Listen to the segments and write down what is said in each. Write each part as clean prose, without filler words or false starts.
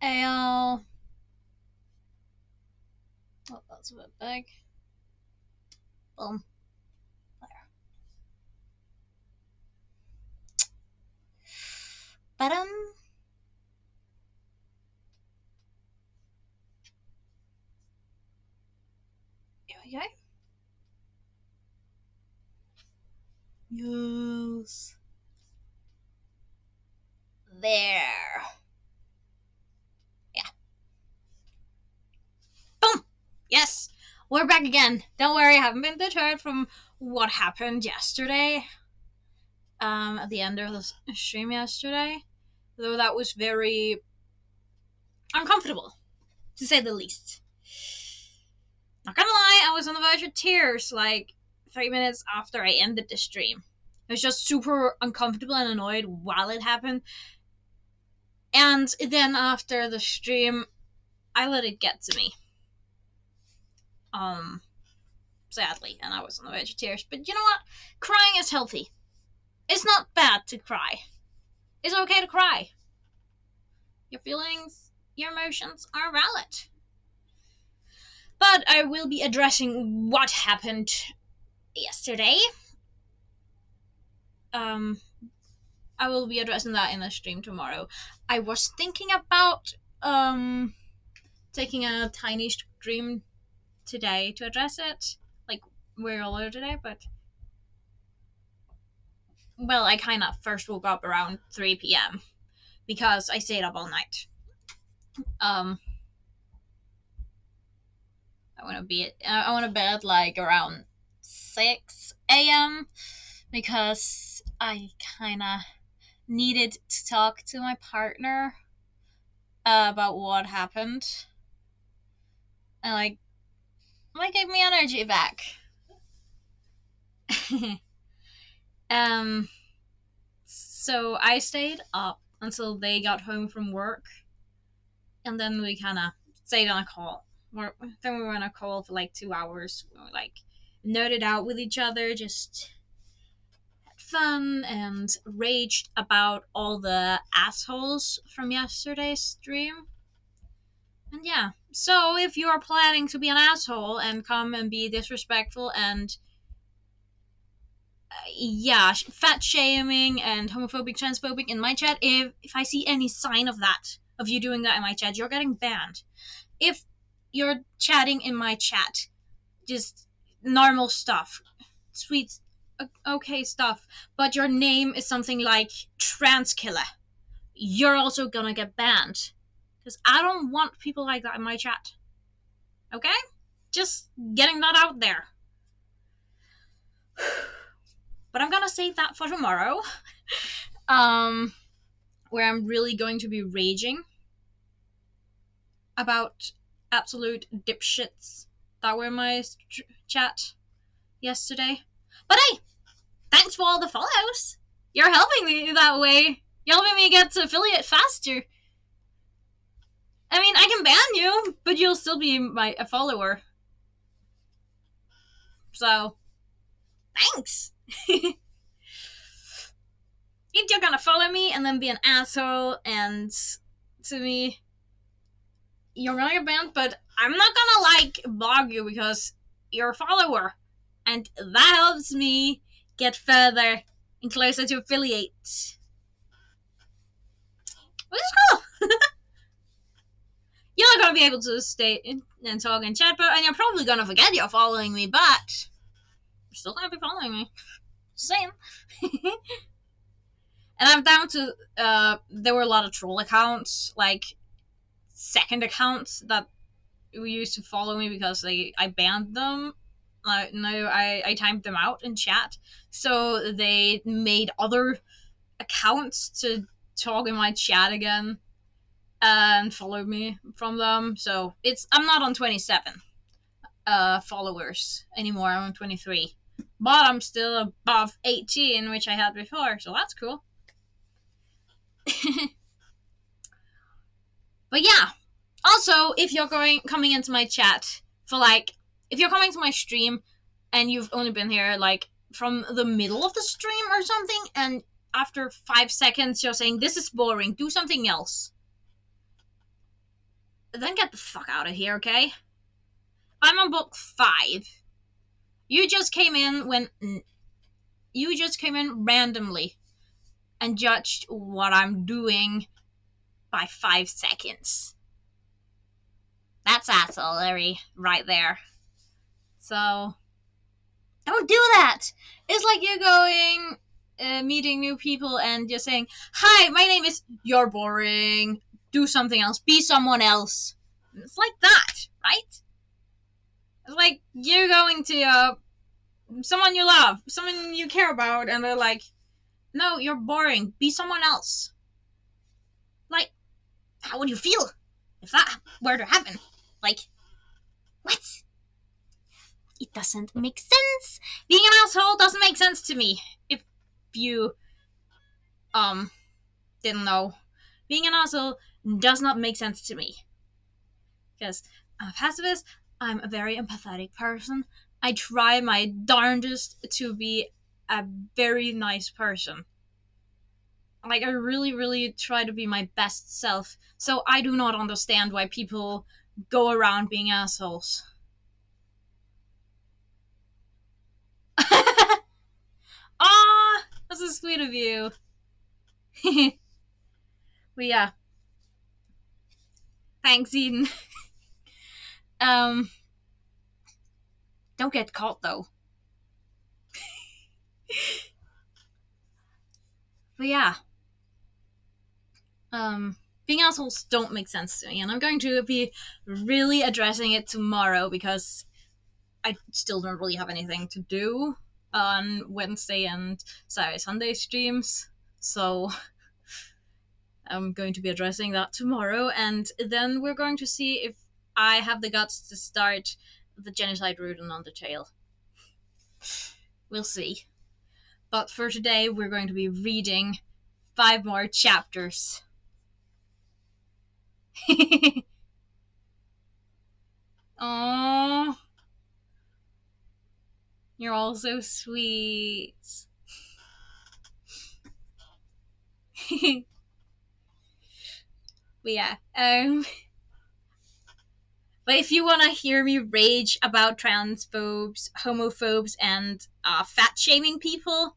AL. Oh, that's a bit big. Boom. There. Bottom. Here we go. Yes. There. Yeah. Boom. Yes. We're back again. Don't worry, I haven't been deterred from what happened yesterday. At the end of the stream yesterday. Though that was very uncomfortable, to say the least. Not gonna lie, I was on the verge of tears like 3 minutes after I ended the stream. I was just super uncomfortable and annoyed while it happened. And then after the stream, I let it get to me. Sadly, and I was on the verge of tears. But you know what? Crying is healthy. It's not bad to cry. It's okay to cry. Your feelings, your emotions are valid. But I will be addressing what happened yesterday. I will be addressing that in the stream tomorrow. I was thinking about taking a tiny stream today to address it, like we're earlier today, but well, I kind of first woke up around 3 p.m. because I stayed up all night. I went to bed like around 6 a.m. because I kind of needed to talk to my partner about what happened, and like gave me energy back. So I stayed up until they got home from work, and then we kind of stayed on a call. Then we were on a call for like 2 hours. We were like nerded out with each other, just had fun and raged about all the assholes from yesterday's stream. And yeah, so if you're planning to be an asshole and come and be disrespectful and yeah, fat shaming and homophobic, transphobic in my chat, if I see any sign of that, of you doing that in my chat, you're getting banned. If you're chatting in my chat, just normal stuff, sweet, okay stuff, but your name is something like trans killer, you're also gonna get banned. Because I don't want people like that in my chat. Okay? Just getting that out there. But I'm gonna save that for tomorrow. Where I'm really going to be raging about absolute dipshits that were in my chat yesterday. But hey, thanks for all the follows. You're helping me that way. You're helping me get to affiliate faster. I mean, I can ban you, but you'll still be a follower. So, thanks. If you're gonna follow me and then be an asshole and to me, you're gonna get banned, but I'm not gonna blog you because you're a follower, and that helps me get further and closer to affiliate. Which is cool. You're not gonna be able to stay and talk and chat, and you're probably gonna forget you're following me, but you're still gonna be following me. Just saying. And I'm down to there were a lot of troll accounts, like second accounts that used to follow me because I banned them. No, I timed them out in chat, so they made other accounts to talk in my chat again and follow me from them. So I'm not on 27 followers anymore. I'm on 23, but I'm still above 18, which I had before, so that's cool. But yeah, also if you're coming into my chat for if you're coming to my stream and you've only been here from the middle of the stream or something, and after 5 seconds you're saying this is boring, do something else, then get the fuck out of here, okay? I'm on book 5. You just came in randomly and judged what I'm doing by 5 seconds. That's assholery right there. So, don't do that. It's like you're going, meeting new people and you're saying, "Hi, my name is." You're boring. Do something else. Be someone else. It's like that, right? It's like you're going to someone you love, someone you care about, and they're like, "No, you're boring. Be someone else." Like, how would you feel if that were to happen? Like, what? It doesn't make sense. Being an asshole doesn't make sense to me. If you didn't know, being an asshole does not make sense to me. Because I'm a pacifist, I'm a very empathetic person. I try my darndest to be a very nice person. Like, I really, really try to be my best self. So I do not understand why people go around being assholes. Ah, that's so sweet of you. But yeah. Thanks, Eden. Don't get caught though. But yeah. Being assholes don't make sense to me, and I'm going to be really addressing it tomorrow because I still don't really have anything to do on Wednesday and Saturday Sunday streams. So I'm going to be addressing that tomorrow, and then we're going to see if I have the guts to start the genocide route on Undertale. We'll see. But for today, we're going to be reading 5 more chapters. Aww. You're all so sweet. But yeah, but if you want to hear me rage about transphobes, homophobes, and fat shaming people,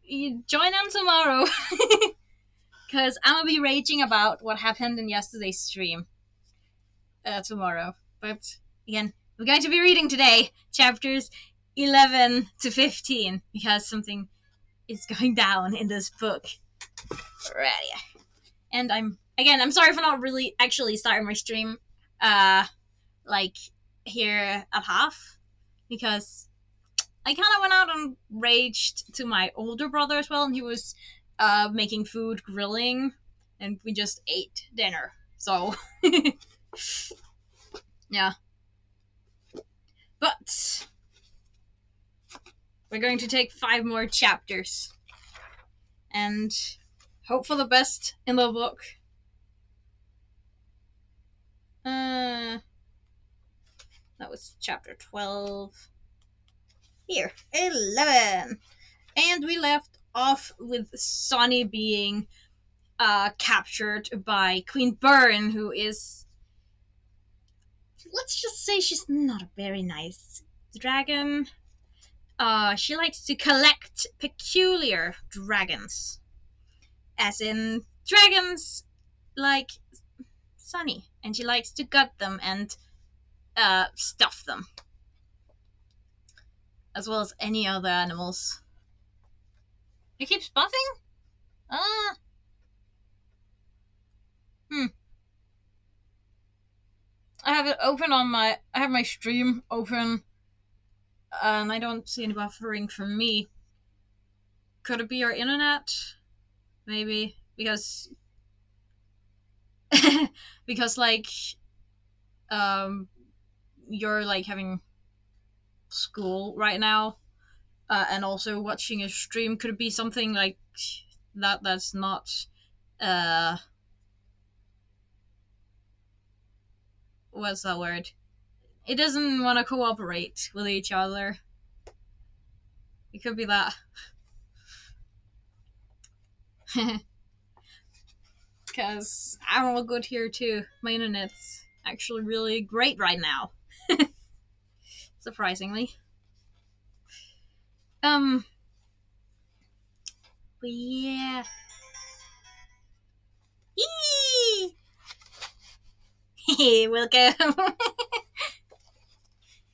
you join in tomorrow. Because I'm gonna be raging about what happened in yesterday's stream tomorrow. But again, we're going to be reading today chapters 11 to 15 because something is going down in this book. Ready. And I'm sorry for not really actually starting my stream like here at half, because I kind of went out and raged to my older brother as well, and he was making food, grilling, and we just ate dinner. So yeah, but we're going to take 5 more chapters and hope for the best in the book. That was chapter 12. Here, 11. And we left off with Sonny being captured by Queen Byrne, who is, let's just say, she's not a very nice dragon. She likes to collect peculiar dragons, as in dragons like Sonny, and she likes to gut them and stuff them, as well as any other animals. It keeps buffing? I have it open on I have my stream open, and I don't see any buffering from me. Could it be your internet? Maybe, because because like you're like having school right now, and also watching a stream. Could it be something like that's not what's that word? It doesn't want to cooperate with each other. It could be that. Because because I'm all good here too. My internet's actually really great right now. Surprisingly. Um, but yeah. Eee! Hey, welcome.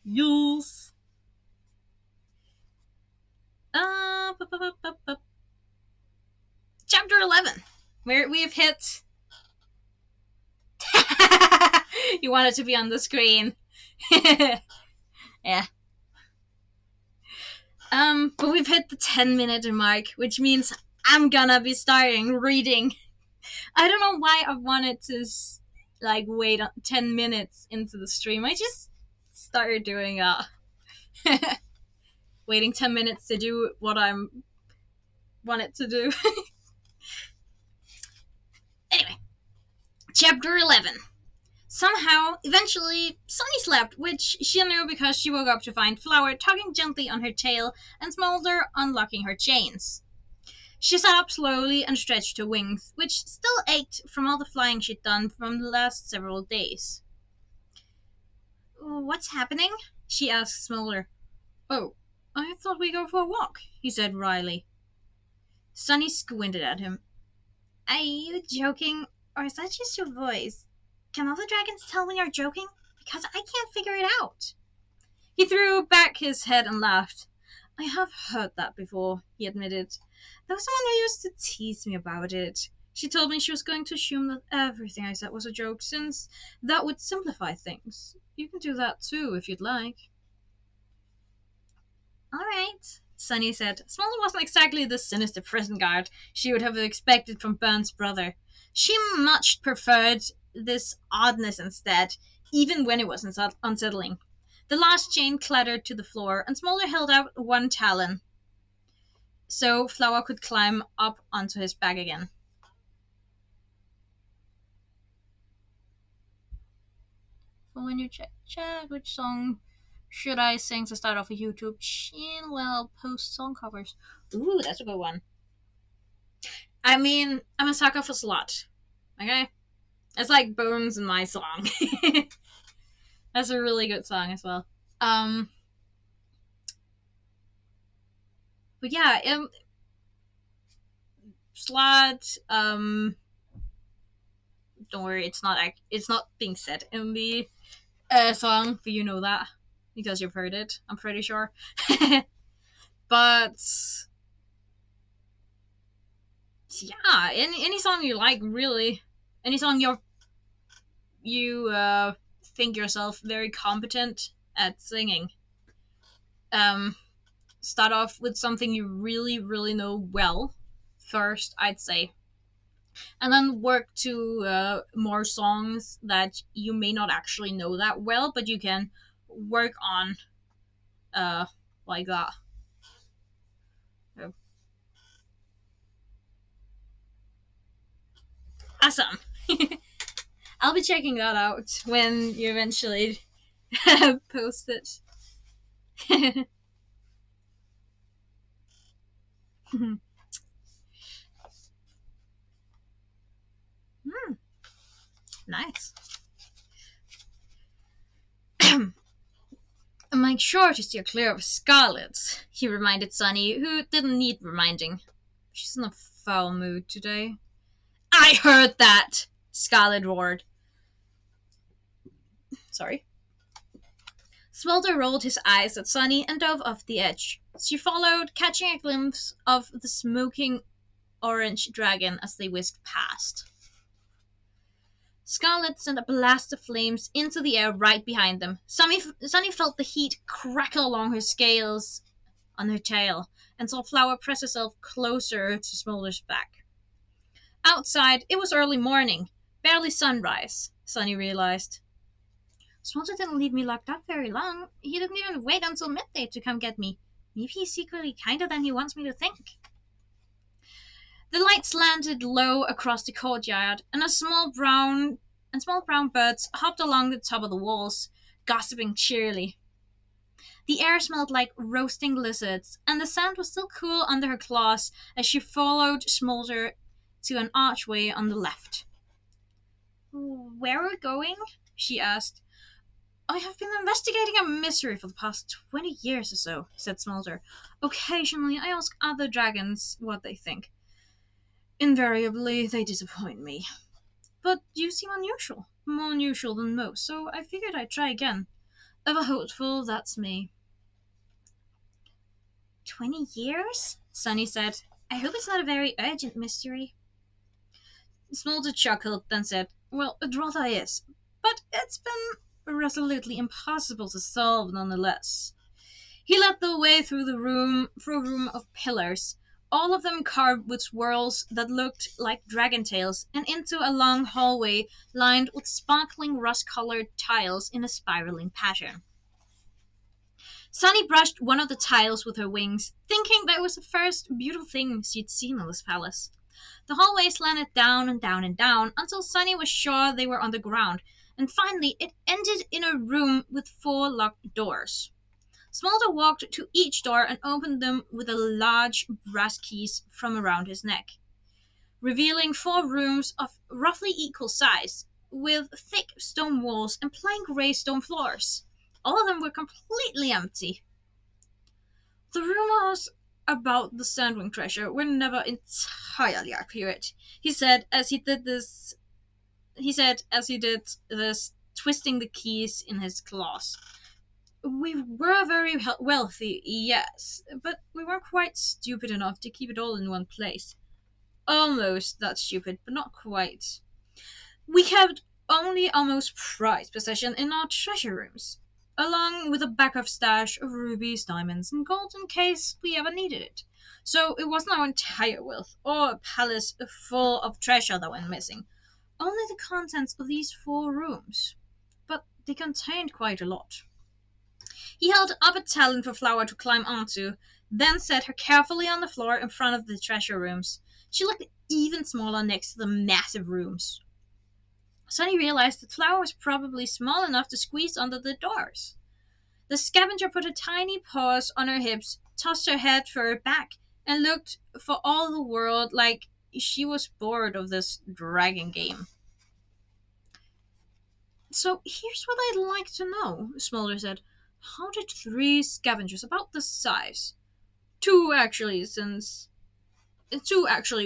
Yes. Chapter 11, where we've hit. You want it to be on the screen. Yeah. But we've hit the 10-minute mark, which means I'm gonna be starting reading. I don't know why I wanted to like wait 10 minutes into the stream. I just started doing waiting 10 minutes to do what I'm wanted to do. Anyway, chapter 11. Somehow, eventually, Sunny slept, which she knew because she woke up to find Flower tugging gently on her tail and Smolder unlocking her chains. She sat up slowly and stretched her wings, which still ached from all the flying she'd done from the last several days. "What's happening?" she asked Smolder. "Oh, I thought we'd go for a walk," he said wryly. Sunny squinted at him. "Are you joking, or is that just your voice? Can other dragons tell when you're joking? Because I can't figure it out." He threw back his head and laughed. "I have heard that before," he admitted. "There was someone who used to tease me about it. She told me she was going to assume that everything I said was a joke, since that would simplify things. You can do that too, if you'd like." "All right," Sunny said. Smolder wasn't exactly the sinister prison guard she would have expected from Burn's brother. She much preferred this oddness instead, even when it was unsettling. The last chain clattered to the floor, and Smolder held out one talon so Flower could climb up onto his back again. So when you check which song should I sing to start off a YouTube channel? Well, post song covers. Ooh, that's a good one. I mean, I'm a sucker for Slut. Okay? It's like Bones in my song. That's a really good song as well. But yeah, Slut, don't worry, it's not being said in the song, but you know that because you've heard it, I'm pretty sure. But yeah, any song you like, really, any song you think yourself very competent at singing. Start off with something you really, really know well first, I'd say, and then work to more songs that you may not actually know that well, but you can work on like that. So, awesome. I'll be checking that out when you eventually post it. Nice. "Make sure to steer clear of Scarlet," he reminded Sunny, who didn't need reminding. "She's in a foul mood today." "I heard that!" Scarlet roared. Sorry. Swelter rolled his eyes at Sunny and dove off the edge. She followed, catching a glimpse of the smoking orange dragon as they whisked past. Scarlet sent a blast of flames into the air right behind them. Sunny felt the heat crackle along her scales on her tail, and saw Flower press herself closer to Smolder's back. Outside, it was early morning, barely sunrise, Sunny realized. Smolder didn't leave me locked up very long. He didn't even wait until midday to come get me. Maybe he's secretly kinder than he wants me to think. The lights landed low across the courtyard, and small brown birds hopped along the top of the walls, gossiping cheerily. The air smelled like roasting lizards, and the sand was still cool under her claws as she followed Smolder to an archway on the left. Where are we going? She asked. I have been investigating a mystery for the past 20 years or so, said Smolder. Occasionally I ask other dragons what they think. Invariably they disappoint me. But you seem unusual, more unusual than most, so I figured I'd try again. Ever hopeful, that's me. 20 years? Sunny said. I hope it's not a very urgent mystery. Smolder chuckled, then said, Well, it rather is. But it's been resolutely impossible to solve nonetheless. He led the way through a room of pillars, all of them carved with swirls that looked like dragon tails, and into a long hallway lined with sparkling rust-colored tiles in a spiraling pattern. Sunny brushed one of the tiles with her wings, thinking that it was the first beautiful thing she'd seen in this palace. The hallway slanted down and down and down until Sunny was sure they were on the ground, and finally it ended in a room with 4 locked doors. Smolder walked to each door and opened them with the large brass keys from around his neck, revealing 4 rooms of roughly equal size, with thick stone walls and plain grey stone floors. All of them were completely empty. The rumors about the Sandwing treasure were never entirely accurate, he said as he did this, twisting the keys in his claws. We were very wealthy, yes, but we weren't quite stupid enough to keep it all in one place. Almost that stupid, but not quite. We kept only our most prized possession in our treasure rooms, along with a backup stash of rubies, diamonds, and gold in case we ever needed it. So it wasn't our entire wealth, or a palace full of treasure that went missing. Only the contents of these 4 rooms. But they contained quite a lot. He held up a talon for Flower to climb onto, then set her carefully on the floor in front of the treasure rooms. She looked even smaller next to the massive rooms. Sunny realized that Flower was probably small enough to squeeze under the doors. The scavenger put her tiny paws on her hips, tossed her head further back, and looked for all the world like she was bored of this dragon game. So here's what I'd like to know, Smolder said. How did 3 scavengers about this size, 2 actually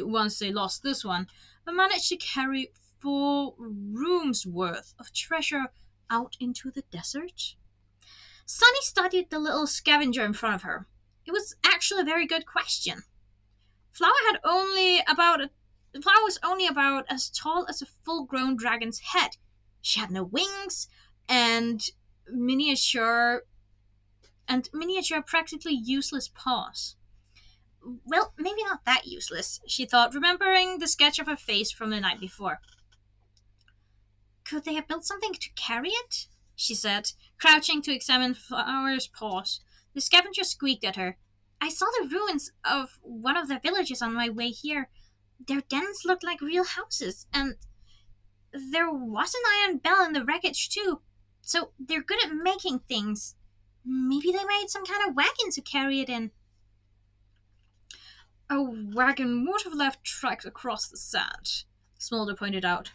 once they lost this one, managed to carry 4 rooms worth of treasure out into the desert? Sunny studied the little scavenger in front of her. It was actually a very good question. Flower was only about as tall as a full-grown dragon's head. She had no wings and miniature, practically useless paws. Well, maybe not that useless, she thought, remembering the sketch of her face from the night before. Could they have built something to carry it? She said, crouching to examine Flower's paws. The scavenger squeaked at her. I saw the ruins of one of their villages on my way here. Their dens looked like real houses, and there was an iron bell in the wreckage too. So they're good at making things. Maybe they made some kind of wagon to carry it in. A wagon would have left tracks across the sand, Smolder pointed out.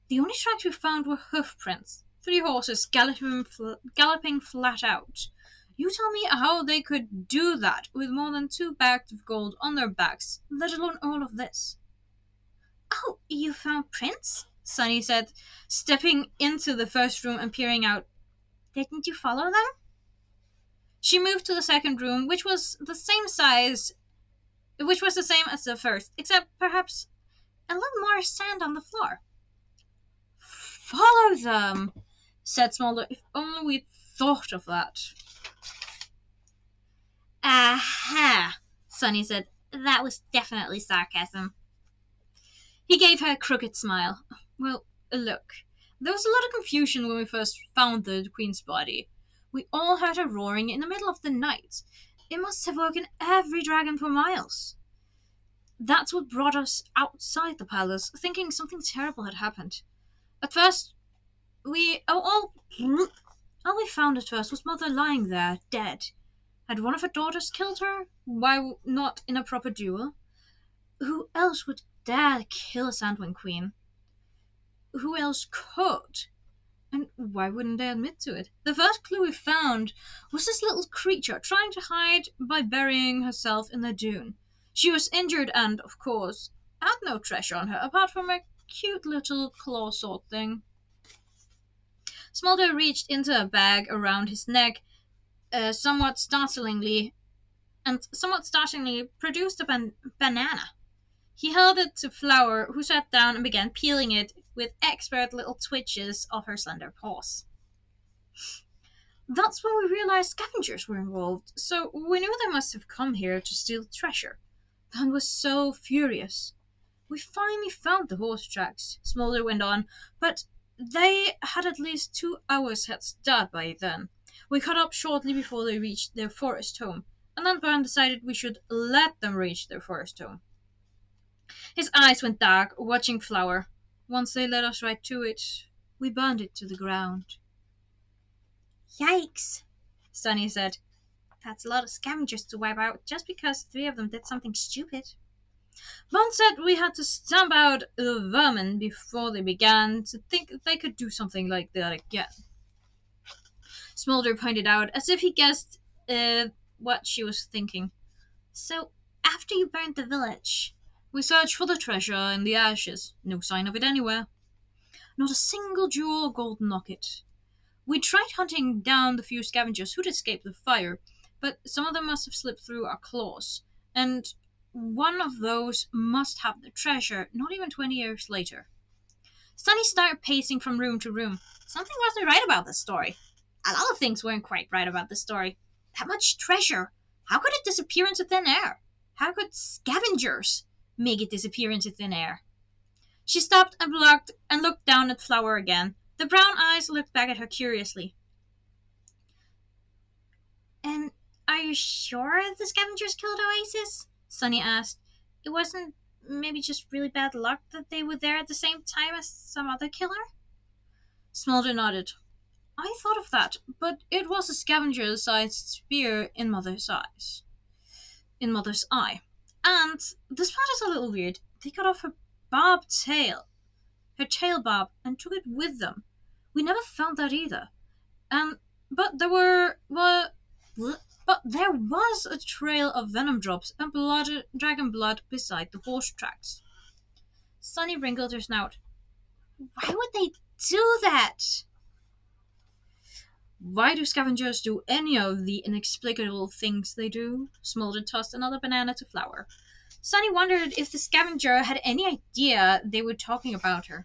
The only tracks we found were hoof prints, 3 horses galloping flat out. You tell me how they could do that with more than 2 bags of gold on their backs, let alone all of this. Oh, you found prints? Sunny said, stepping into the first room and peering out. Didn't you follow them? She moved to the second room, which was the same as the first, except perhaps a little more sand on the floor. Follow them, said Smolder. If only we'd thought of that. Aha, Sunny said. That was definitely sarcasm. He gave her a crooked smile. Well, look, there was a lot of confusion when we first found the Queen's body. We all heard her roaring in the middle of the night. It must have woken every dragon for miles. That's what brought us outside the palace, thinking something terrible had happened. At first, all we found at first was Mother lying there, dead. Had one of her daughters killed her? Why not in a proper duel? Who else would dare kill a Sandwing Queen? who else could? And why wouldn't they admit to it? The first clue we found was this little creature trying to hide by burying herself in the dune. She was injured and, of course, had no treasure on her apart from a cute little claw sword thing. Smolder reached into a bag around his neck, somewhat startlingly produced a banana. He held it to Flower, who sat down and began peeling it with expert little twitches of her slender paws. That's when we realized scavengers were involved, so we knew they must have come here to steal treasure. Dan was so furious. We finally found the horse tracks, Smolder went on, but they had at least 2 hours head start by then. We caught up shortly before they reached their forest home, and then Byrne decided we should let them reach their forest home. His eyes went dark, watching Flower. Once they led us right to it, we burned it to the ground. Yikes, Sunny said. That's a lot of scavengers to wipe out just because 3 of them did something stupid. Bond said we had to stamp out the vermin before they began to think they could do something like that again. Smolder pointed out as if he guessed what she was thinking. So, after you burned the village, we searched for the treasure in the ashes. No sign of it anywhere. Not a single jewel or gold nugget. We tried hunting down the few scavengers who'd escaped the fire, but some of them must have slipped through our claws, and one of those must have the treasure not even 20 years later. Sunny started pacing from room to room. Something wasn't right about this story. A lot of things weren't quite right about this story. That much treasure. How could it disappear into thin air? How could scavengers make it disappear into thin air? She stopped and looked down at Flower again. The brown eyes looked back at her curiously. And are you sure the scavengers killed Oasis? Sunny asked. It wasn't maybe just really bad luck that they were there at the same time as some other killer? Smolder nodded. I thought of that, but it was a scavenger-sized spear in Mother's eye. And this part is a little weird. They cut off her tail barb, and took it with them. We never found that either. But there was a trail of venom drops and dragon blood beside the horse tracks. Sunny wrinkled her snout. Why would they do that? Why do scavengers do any of the inexplicable things they do? Smolder tossed another banana to Flower. Sunny wondered if the scavenger had any idea they were talking about her.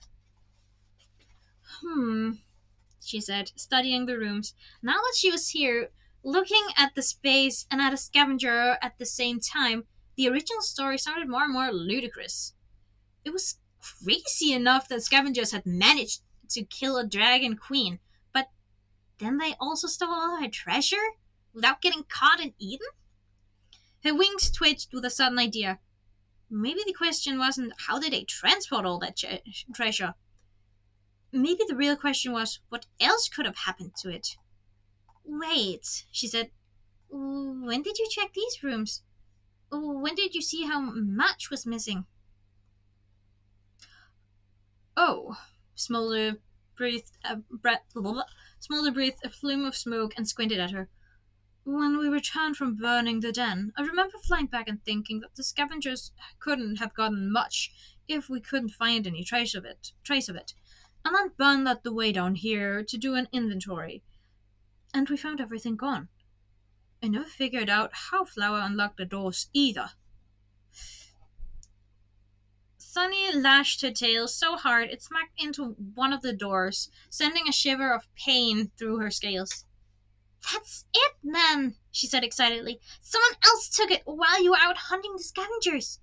She said, studying the rooms. Now that she was here, looking at the space and at a scavenger at the same time, the original story sounded more and more ludicrous. It was crazy enough that scavengers had managed to kill a dragon queen, but then they also stole all her treasure without getting caught and eaten? Her wings twitched with a sudden idea. Maybe the question wasn't how did they transport all that treasure? Maybe the real question was what else could have happened to it. Wait, she said. When did you check these rooms? When did you see how much was missing? Oh, Smolder breathed a flume of smoke and squinted at her. When we returned from burning the den, I remember flying back and thinking that the scavengers couldn't have gotten much if we couldn't find any trace of it. And then Bun led the way down here to do an inventory. And we found everything gone. I never figured out how Flower unlocked the doors either. Sunny lashed her tail so hard it smacked into one of the doors, sending a shiver of pain through her scales. That's it, then, she said excitedly. Someone else took it while you were out hunting the scavengers.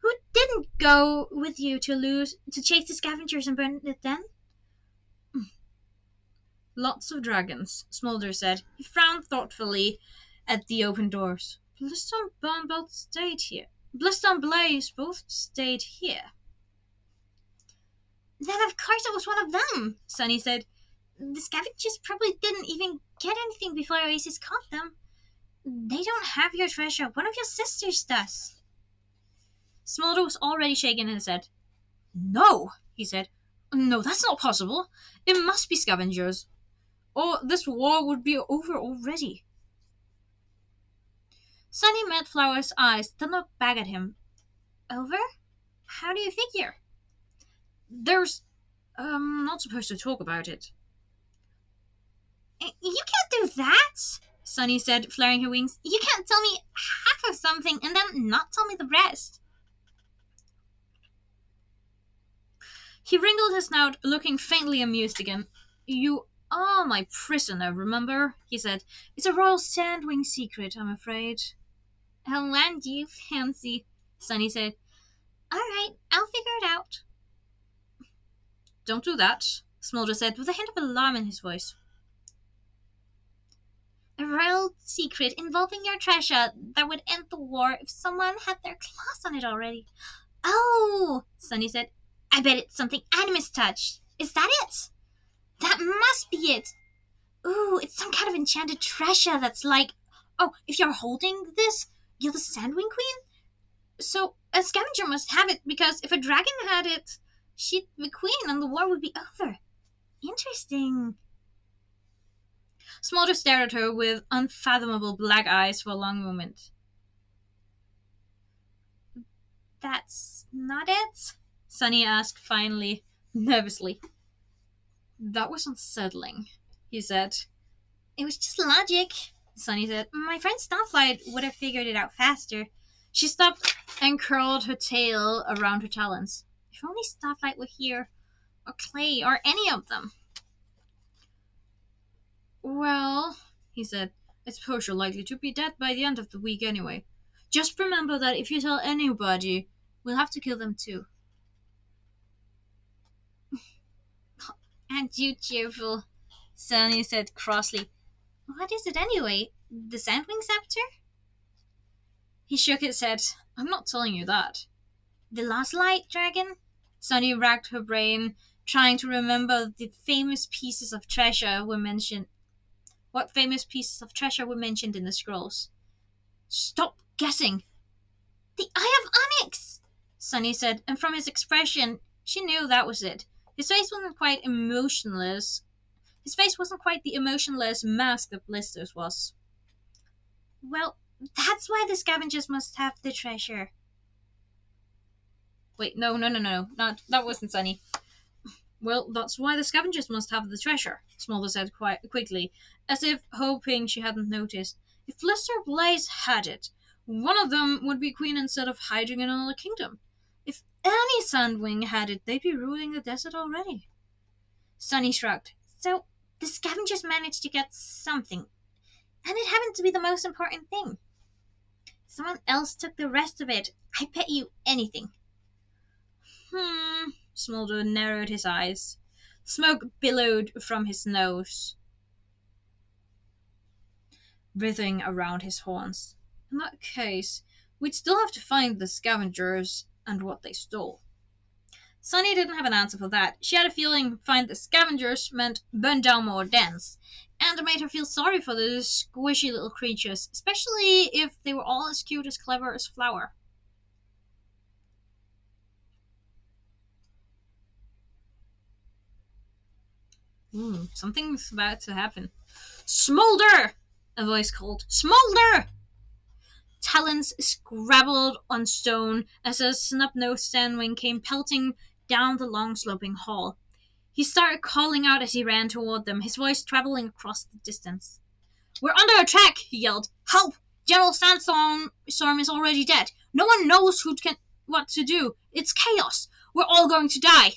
Who didn't go with you to chase the scavengers and burn it then? Lots of dragons, Smolder said. He frowned thoughtfully at the open doors. Blister and Burn both stayed here. Blister and Blaze both stayed here. Then of course it was one of them, Sunny said. The scavengers probably didn't even get anything before Oasis caught them. They don't have your treasure. One of your sisters does. Smolder was already shaking his head. No, he said. No, that's not possible. It must be scavengers, or this war would be over already. Sunny met Flower's eyes, then looked back at him. Over? How do you figure? There's... not supposed to talk about it. You can't do that, Sunny said, flaring her wings. You can't tell me half of something and then not tell me the rest. He wrinkled his snout, looking faintly amused again. You are my prisoner, remember? He said. It's a royal sandwing secret, I'm afraid. I'll land you fancy, Sunny said. All right, I'll figure it out. Don't do that, Smolder said, with a hint of alarm in his voice. A royal secret involving your treasure that would end the war if someone had their claws on it already. Oh, Sunny said. I bet it's something Animus touched. Is that it? That must be it. Ooh, it's some kind of enchanted treasure that's like... Oh, if you're holding this, you're the Sandwing Queen? So a scavenger must have it, because if a dragon had it, she'd be queen and the war would be over. Interesting. Smolder stared at her with unfathomable black eyes for a long moment. That's not it? Sunny asked finally, nervously. That was unsettling, he said. It was just logic, Sunny said. My friend Starflight would have figured it out faster. She stopped and curled her tail around her talons. If only Starflight were here, or Clay, or any of them. Well, he said, I suppose you're likely to be dead by the end of the week anyway. Just remember that if you tell anybody, we'll have to kill them too. Aren't you cheerful? Sunny said crossly. What is it anyway? The Sandwing Scepter? He shook his head. I'm not telling you that. The Lost Light Dragon? Sunny racked her brain, trying to remember the famous pieces of treasure were mentioned. What famous pieces of treasure were mentioned in the scrolls? Stop guessing! The Eye of Onyx! Sunny said, and from his expression, she knew that was it. His face wasn't quite emotionless. His face wasn't quite the emotionless mask that Blister's was. Well, that's why the scavengers must have the treasure. Wait, no. Not, that wasn't Sunny. Well, that's why the scavengers must have the treasure, Smolder said quite quickly, as if hoping she hadn't noticed. If Blister Blaze had it, one of them would be queen instead of hiding in another kingdom. If any Sandwing had it, they'd be ruling the desert already. Sunny shrugged. So, the scavengers managed to get something, and it happened to be the most important thing. Someone else took the rest of it. I bet you anything. Smolder narrowed his eyes. Smoke billowed from his nose, writhing around his horns. In that case, we'd still have to find the scavengers and what they stole. Sunny didn't have an answer for that. She had a feeling find the scavengers meant burn down more dens, and it made her feel sorry for the squishy little creatures, especially if they were all as cute as clever as Flower. Something's about to happen. Smolder! A voice called. Smolder! Talons scrabbled on stone as a snub-nosed Sandwing came pelting down the long sloping hall. He started calling out as he ran toward them, his voice traveling across the distance. We're under attack, he yelled. Help! General Sandstorm is already dead. No one knows what to do. It's chaos. We're all going to die.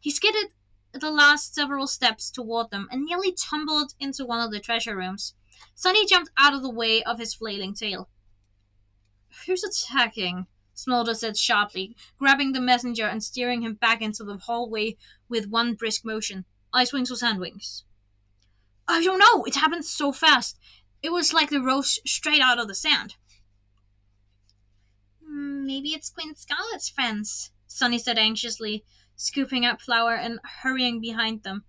He skidded the last several steps toward them and nearly tumbled into one of the treasure rooms. Sunny jumped out of the way of his flailing tail. Who's attacking? Smolder said sharply, grabbing the messenger and steering him back into the hallway with one brisk motion. Ice wings or sandwings? I don't know. It happened so fast. It was like they rose straight out of the sand. Maybe it's Queen Scarlet's friends, Sunny said anxiously, scooping up Flower and hurrying behind them.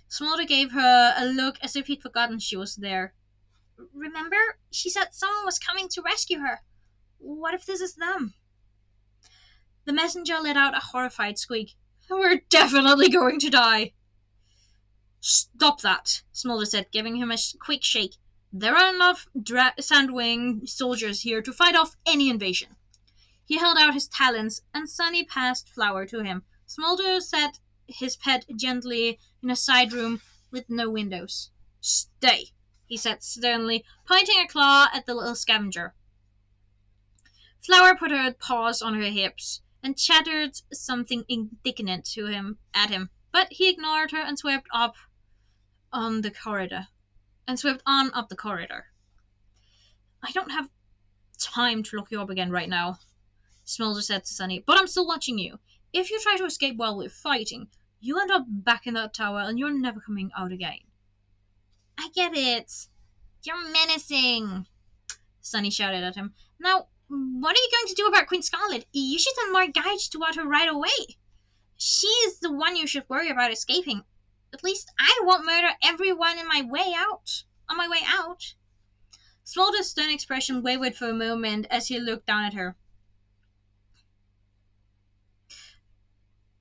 Smolder gave her a look as if he'd forgotten she was there. Remember? She said someone was coming to rescue her. What if this is them? The messenger let out a horrified squeak. We're definitely going to die. Stop that, Smolder said, giving him a quick shake. There are enough Sandwing soldiers here to fight off any invasion. He held out his talons, and Sunny passed Flower to him. Smolder set his pet gently in a side room with no windows. Stay, he said sternly, pointing a claw at the little scavenger. Flower put her paws on her hips and chattered something indignant at him, but he ignored her and swept on the corridor. And swept on up the corridor. I don't have time to lock you up again right now, Smolder said to Sunny, but I'm still watching you. If you try to escape while we're fighting, you end up back in that tower and you're never coming out again. I get it. You're menacing, Sunny shouted at him. Now, what are you going to do about Queen Scarlet? You should send more guides toward her right away. She's the one you should worry about escaping. At least I won't murder everyone on my way out. Smolder's stern expression wavered for a moment as he looked down at her.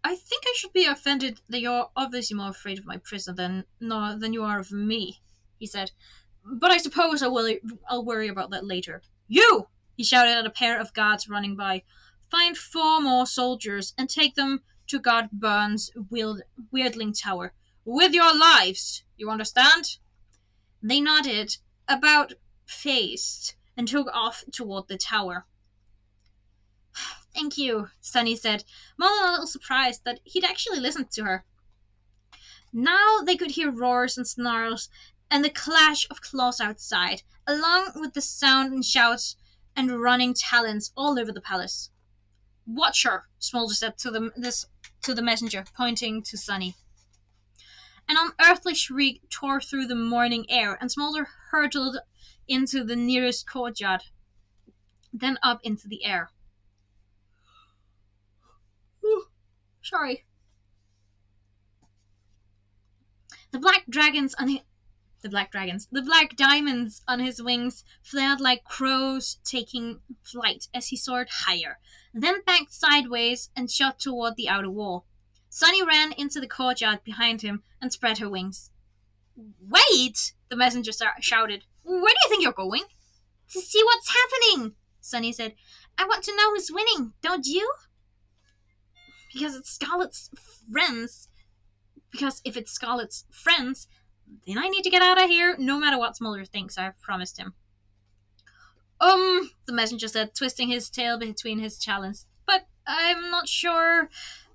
I think I should be offended that you're obviously more afraid of my prisoner than you are of me, he said. But I suppose I'll worry about that later. You! He shouted at a pair of guards running by. Find 4 more soldiers and take them to guard Burns' Weirdling Tower. With your lives! You understand? They nodded, about-faced, and took off toward the tower. Thank you, Sunny said, more than a little surprised that he'd actually listened to her. Now they could hear roars and snarls and the clash of claws outside, along with the sound and shouts and running talons all over the palace. Watch her, Smolder said to the messenger, pointing to Sunny. An unearthly shriek tore through the morning air, and Smolder hurtled into the nearest courtyard, then up into the air. Ooh, sorry. The black diamonds on his wings flared like crows taking flight as he soared higher, then backed sideways and shot toward the outer wall. Sunny ran into the courtyard behind him and spread her wings. Wait! The messenger shouted. Where do you think you're going? To see what's happening, Sunny said. I want to know who's winning, don't you? Because if it's Scarlet's friends, then I need to get out of here, no matter what Smolder thinks I've promised him. The messenger said, twisting his tail between his talons. But I'm not sure.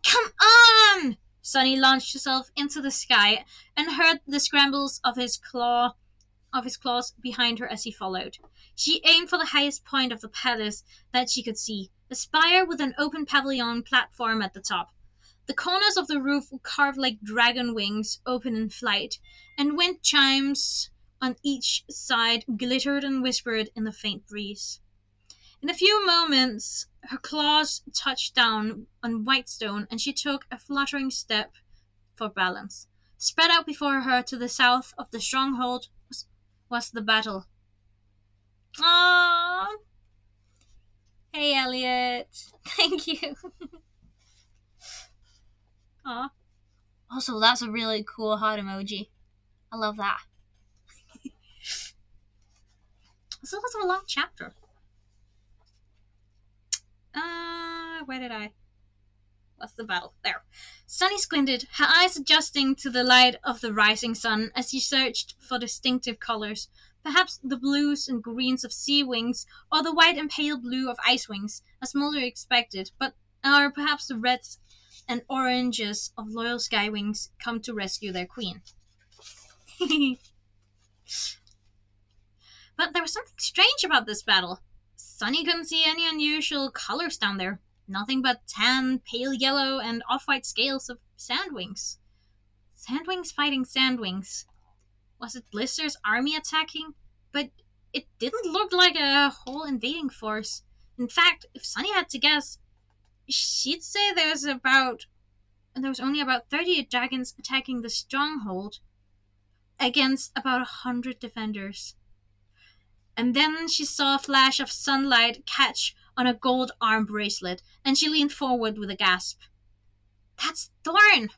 Come on! Sunny launched himself into the sky and heard the scrambles of his claws behind her as he followed. She aimed for the highest point of the palace that she could see, a spire with an open pavilion platform at the top. The corners of the roof were carved like dragon wings open in flight, and wind chimes on each side glittered and whispered in the faint breeze. In a few moments, her claws touched down on white stone, and she took a fluttering step for balance. Spread out before her to the south of the stronghold was the battle. Aww! Hey, Elliot. Thank you. Aww. Also, that's a really cool heart emoji. I love that. So that's a long chapter. What's the battle? There. Sunny squinted, her eyes adjusting to the light of the rising sun as she searched for distinctive colors. Perhaps the blues and greens of sea wings, or the white and pale blue of ice wings, as Mulder expected, or perhaps the reds and oranges of loyal sky wings come to rescue their queen. But there was something strange about this battle. Sunny couldn't see any unusual colors down there. Nothing but tan, pale yellow, and off-white scales of sandwings. Sandwings fighting sandwings. Was it Blister's army attacking? But it didn't look like a whole invading force. In fact, if Sunny had to guess, she'd say there was only about 30 dragons attacking the stronghold against about 100 defenders. And then she saw a flash of sunlight catch on a gold arm bracelet, and she leaned forward with a gasp. That's Thorn!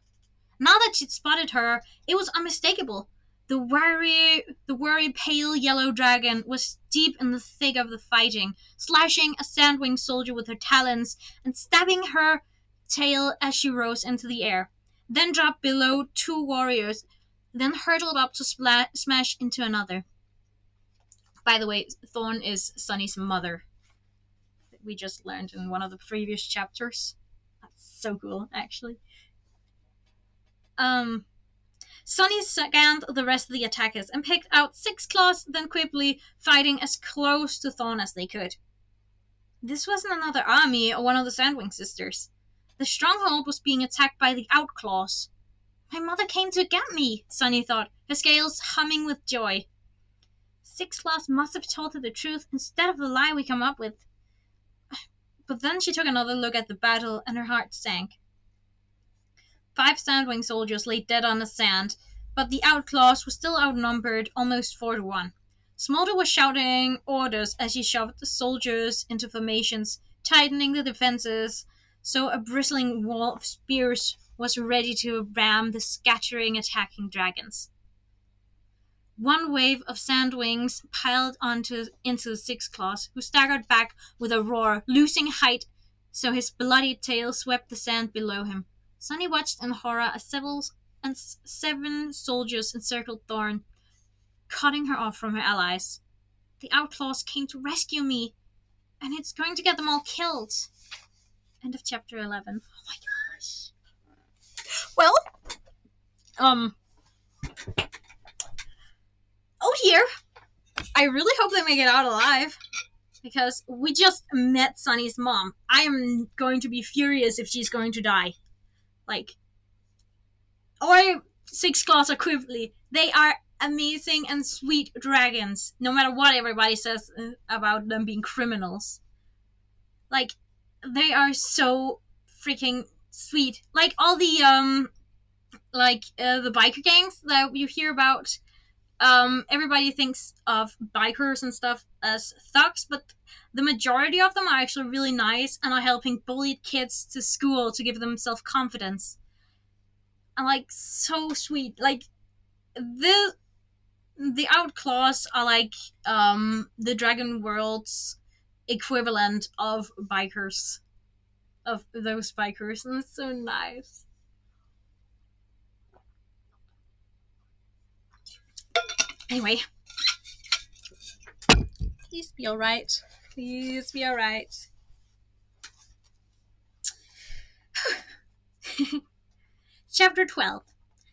Now that she'd spotted her, it was unmistakable. The wary pale yellow dragon was deep in the thick of the fighting, slashing a sandwing soldier with her talons and stabbing her tail as she rose into the air, then dropped below two warriors, then hurtled up to smash into another. By the way, Thorn is Sunny's mother. We just learned in one of the previous chapters. That's so cool, actually. Sunny scanned the rest of the attackers and picked out 6 claws, then quickly fighting as close to Thorn as they could. This wasn't another army or one of the Sandwing sisters. The stronghold was being attacked by the Outclaws. My mother came to get me, Sunny thought, her scales humming with joy. 6 claws must have told her the truth instead of the lie we come up with. But then she took another look at the battle and her heart sank. 5 Sandwing soldiers lay dead on the sand, but the Outclaws were still outnumbered almost 4-1. Smolder was shouting orders as he shoved the soldiers into formations, tightening the defenses, so a bristling wall of spears was ready to ram the scattering attacking dragons. One wave of Sandwings piled into the 6 claws, who staggered back with a roar, losing height, so his bloody tail swept the sand below him. Sunny watched in horror as 7 soldiers encircled Thorn, cutting her off from her allies. The Outclaws came to rescue me, and it's going to get them all killed. End of chapter 11. Oh my gosh. Well, oh dear. I really hope they make it out alive, because we just met Sunny's mom. I am going to be furious if she's going to die. Or 6 claws equivalently. They are amazing and sweet dragons, no matter what everybody says about them being criminals. They are so freaking sweet. All the the biker gangs that you hear about, everybody thinks of bikers and stuff as thugs, but the majority of them are actually really nice and are helping bullied kids to school to give them self-confidence. And so sweet. The Outclaws are the Dragon World's equivalent of bikers. Of those bikers, and it's so nice. Anyway. Please be alright. Please be alright. Chapter 12.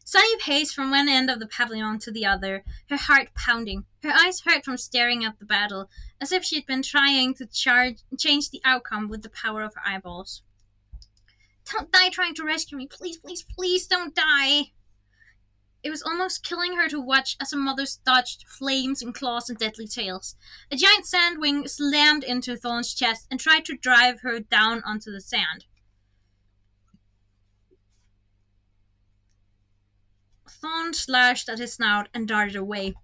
Sunny paced from one end of the pavilion to the other, her heart pounding. Her eyes hurt from staring at the battle, as if she had been trying to change the outcome with the power of her eyeballs. Don't die trying to rescue me. Please, please, please don't die. It was almost killing her to watch as her mother dodged flames and claws and deadly tails. A giant sandwing slammed into Thorn's chest and tried to drive her down onto the sand. Thorn slashed at his snout and darted away,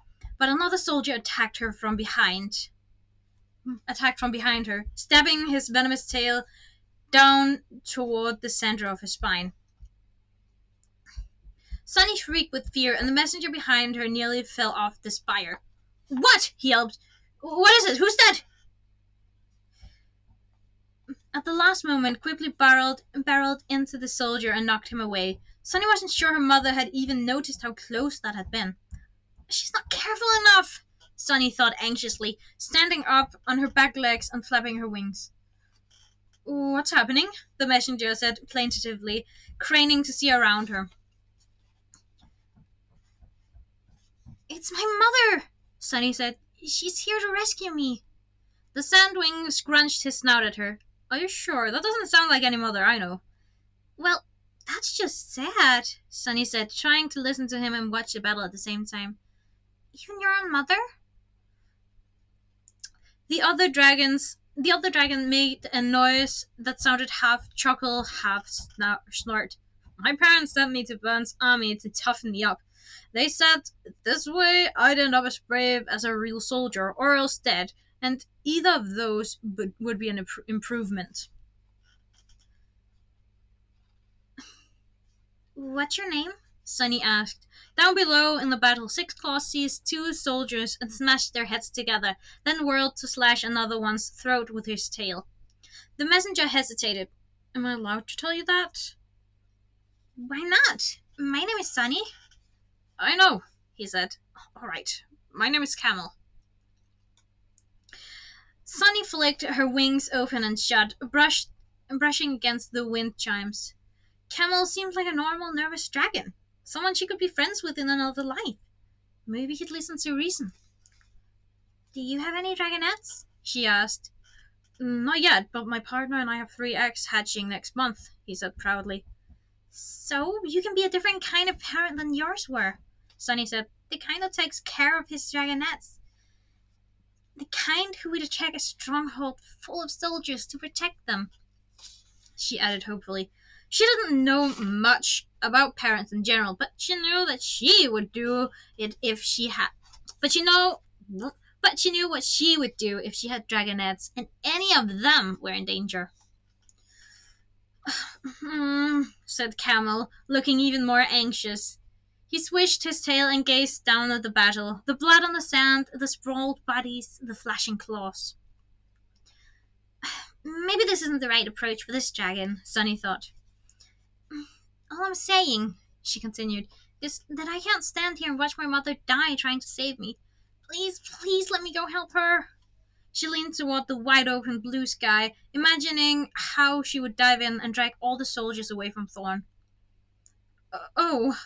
but another soldier attacked from behind her, stabbing his venomous tail down toward the center of her spine. Sunny shrieked with fear, and the messenger behind her nearly fell off the spire. What? He yelped. What is it? Who's that? At the last moment, quickly barreled into the soldier and knocked him away. Sunny wasn't sure her mother had even noticed how close that had been. She's not careful enough, Sunny thought anxiously, standing up on her back legs and flapping her wings. What's happening? The messenger said plaintively, craning to see around her. It's my mother, Sunny said. She's here to rescue me. The sandwing scrunched his snout at her. Are you sure? That doesn't sound like any mother I know. Well, that's just sad, Sunny said, trying to listen to him and watch the battle at the same time. Even your own mother? The other dragon made a noise that sounded half chuckle, half snort. My parents sent me to Burn's army to toughen me up. They said this way I'd end up as brave as a real soldier, or else dead, and either of those would be an improvement. What's your name? Sunny asked. Down below in the battle, Six Claws seized two soldiers and smashed their heads together, then whirled to slash another one's throat with his tail. The messenger hesitated. Am I allowed to tell you that? Why not? My name is Sunny. I know, he said. All right. My name is Camel. Sunny flicked her wings open and shut, brushing against the wind chimes. Camel seemed like a normal, nervous dragon. Someone she could be friends with in another life. Maybe he'd listen to reason. Do you have any dragonettes? She asked. Not yet, but my partner and I have 3 eggs hatching next month, he said proudly. So you can be a different kind of parent than yours were, Sunny said. The kind that takes care of his dragonettes. The kind who would attack a stronghold full of soldiers to protect them, she added hopefully. She didn't know much about parents in general, but she knew that she would do it if she had. But she knew what she would do if she had dragonettes, and any of them were in danger. Said Camel, looking even more anxious. He swished his tail and gazed down at the battle, the blood on the sand, the sprawled bodies, the flashing claws. Maybe this isn't the right approach for this dragon, Sunny thought. All I'm saying, she continued, is that I can't stand here and watch my mother die trying to save me. Please, please let me go help her. She leaned toward the wide-open blue sky, imagining how she would dive in and drag all the soldiers away from Thorn. Oh,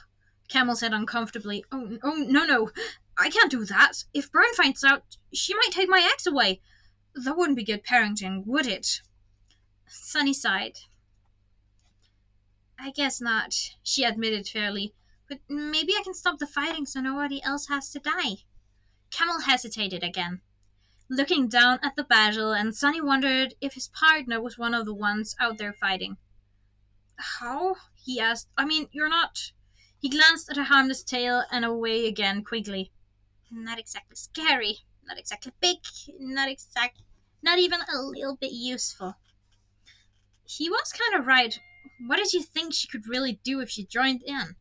Camel said uncomfortably. Oh, no. I can't do that. If Byrne finds out, she might take my eggs away. That wouldn't be good parenting, would it? Sunny sighed. I guess not, she admitted fairly. But maybe I can stop the fighting so nobody else has to die. Camel hesitated again, looking down at the battle, and Sunny wondered if his partner was one of the ones out there fighting. How? He asked. I mean, you're not. He glanced at her harmless tail and away again quickly. Not exactly scary, not exactly big, not even a little bit useful. He was kind of right. What did you think she could really do if she joined in?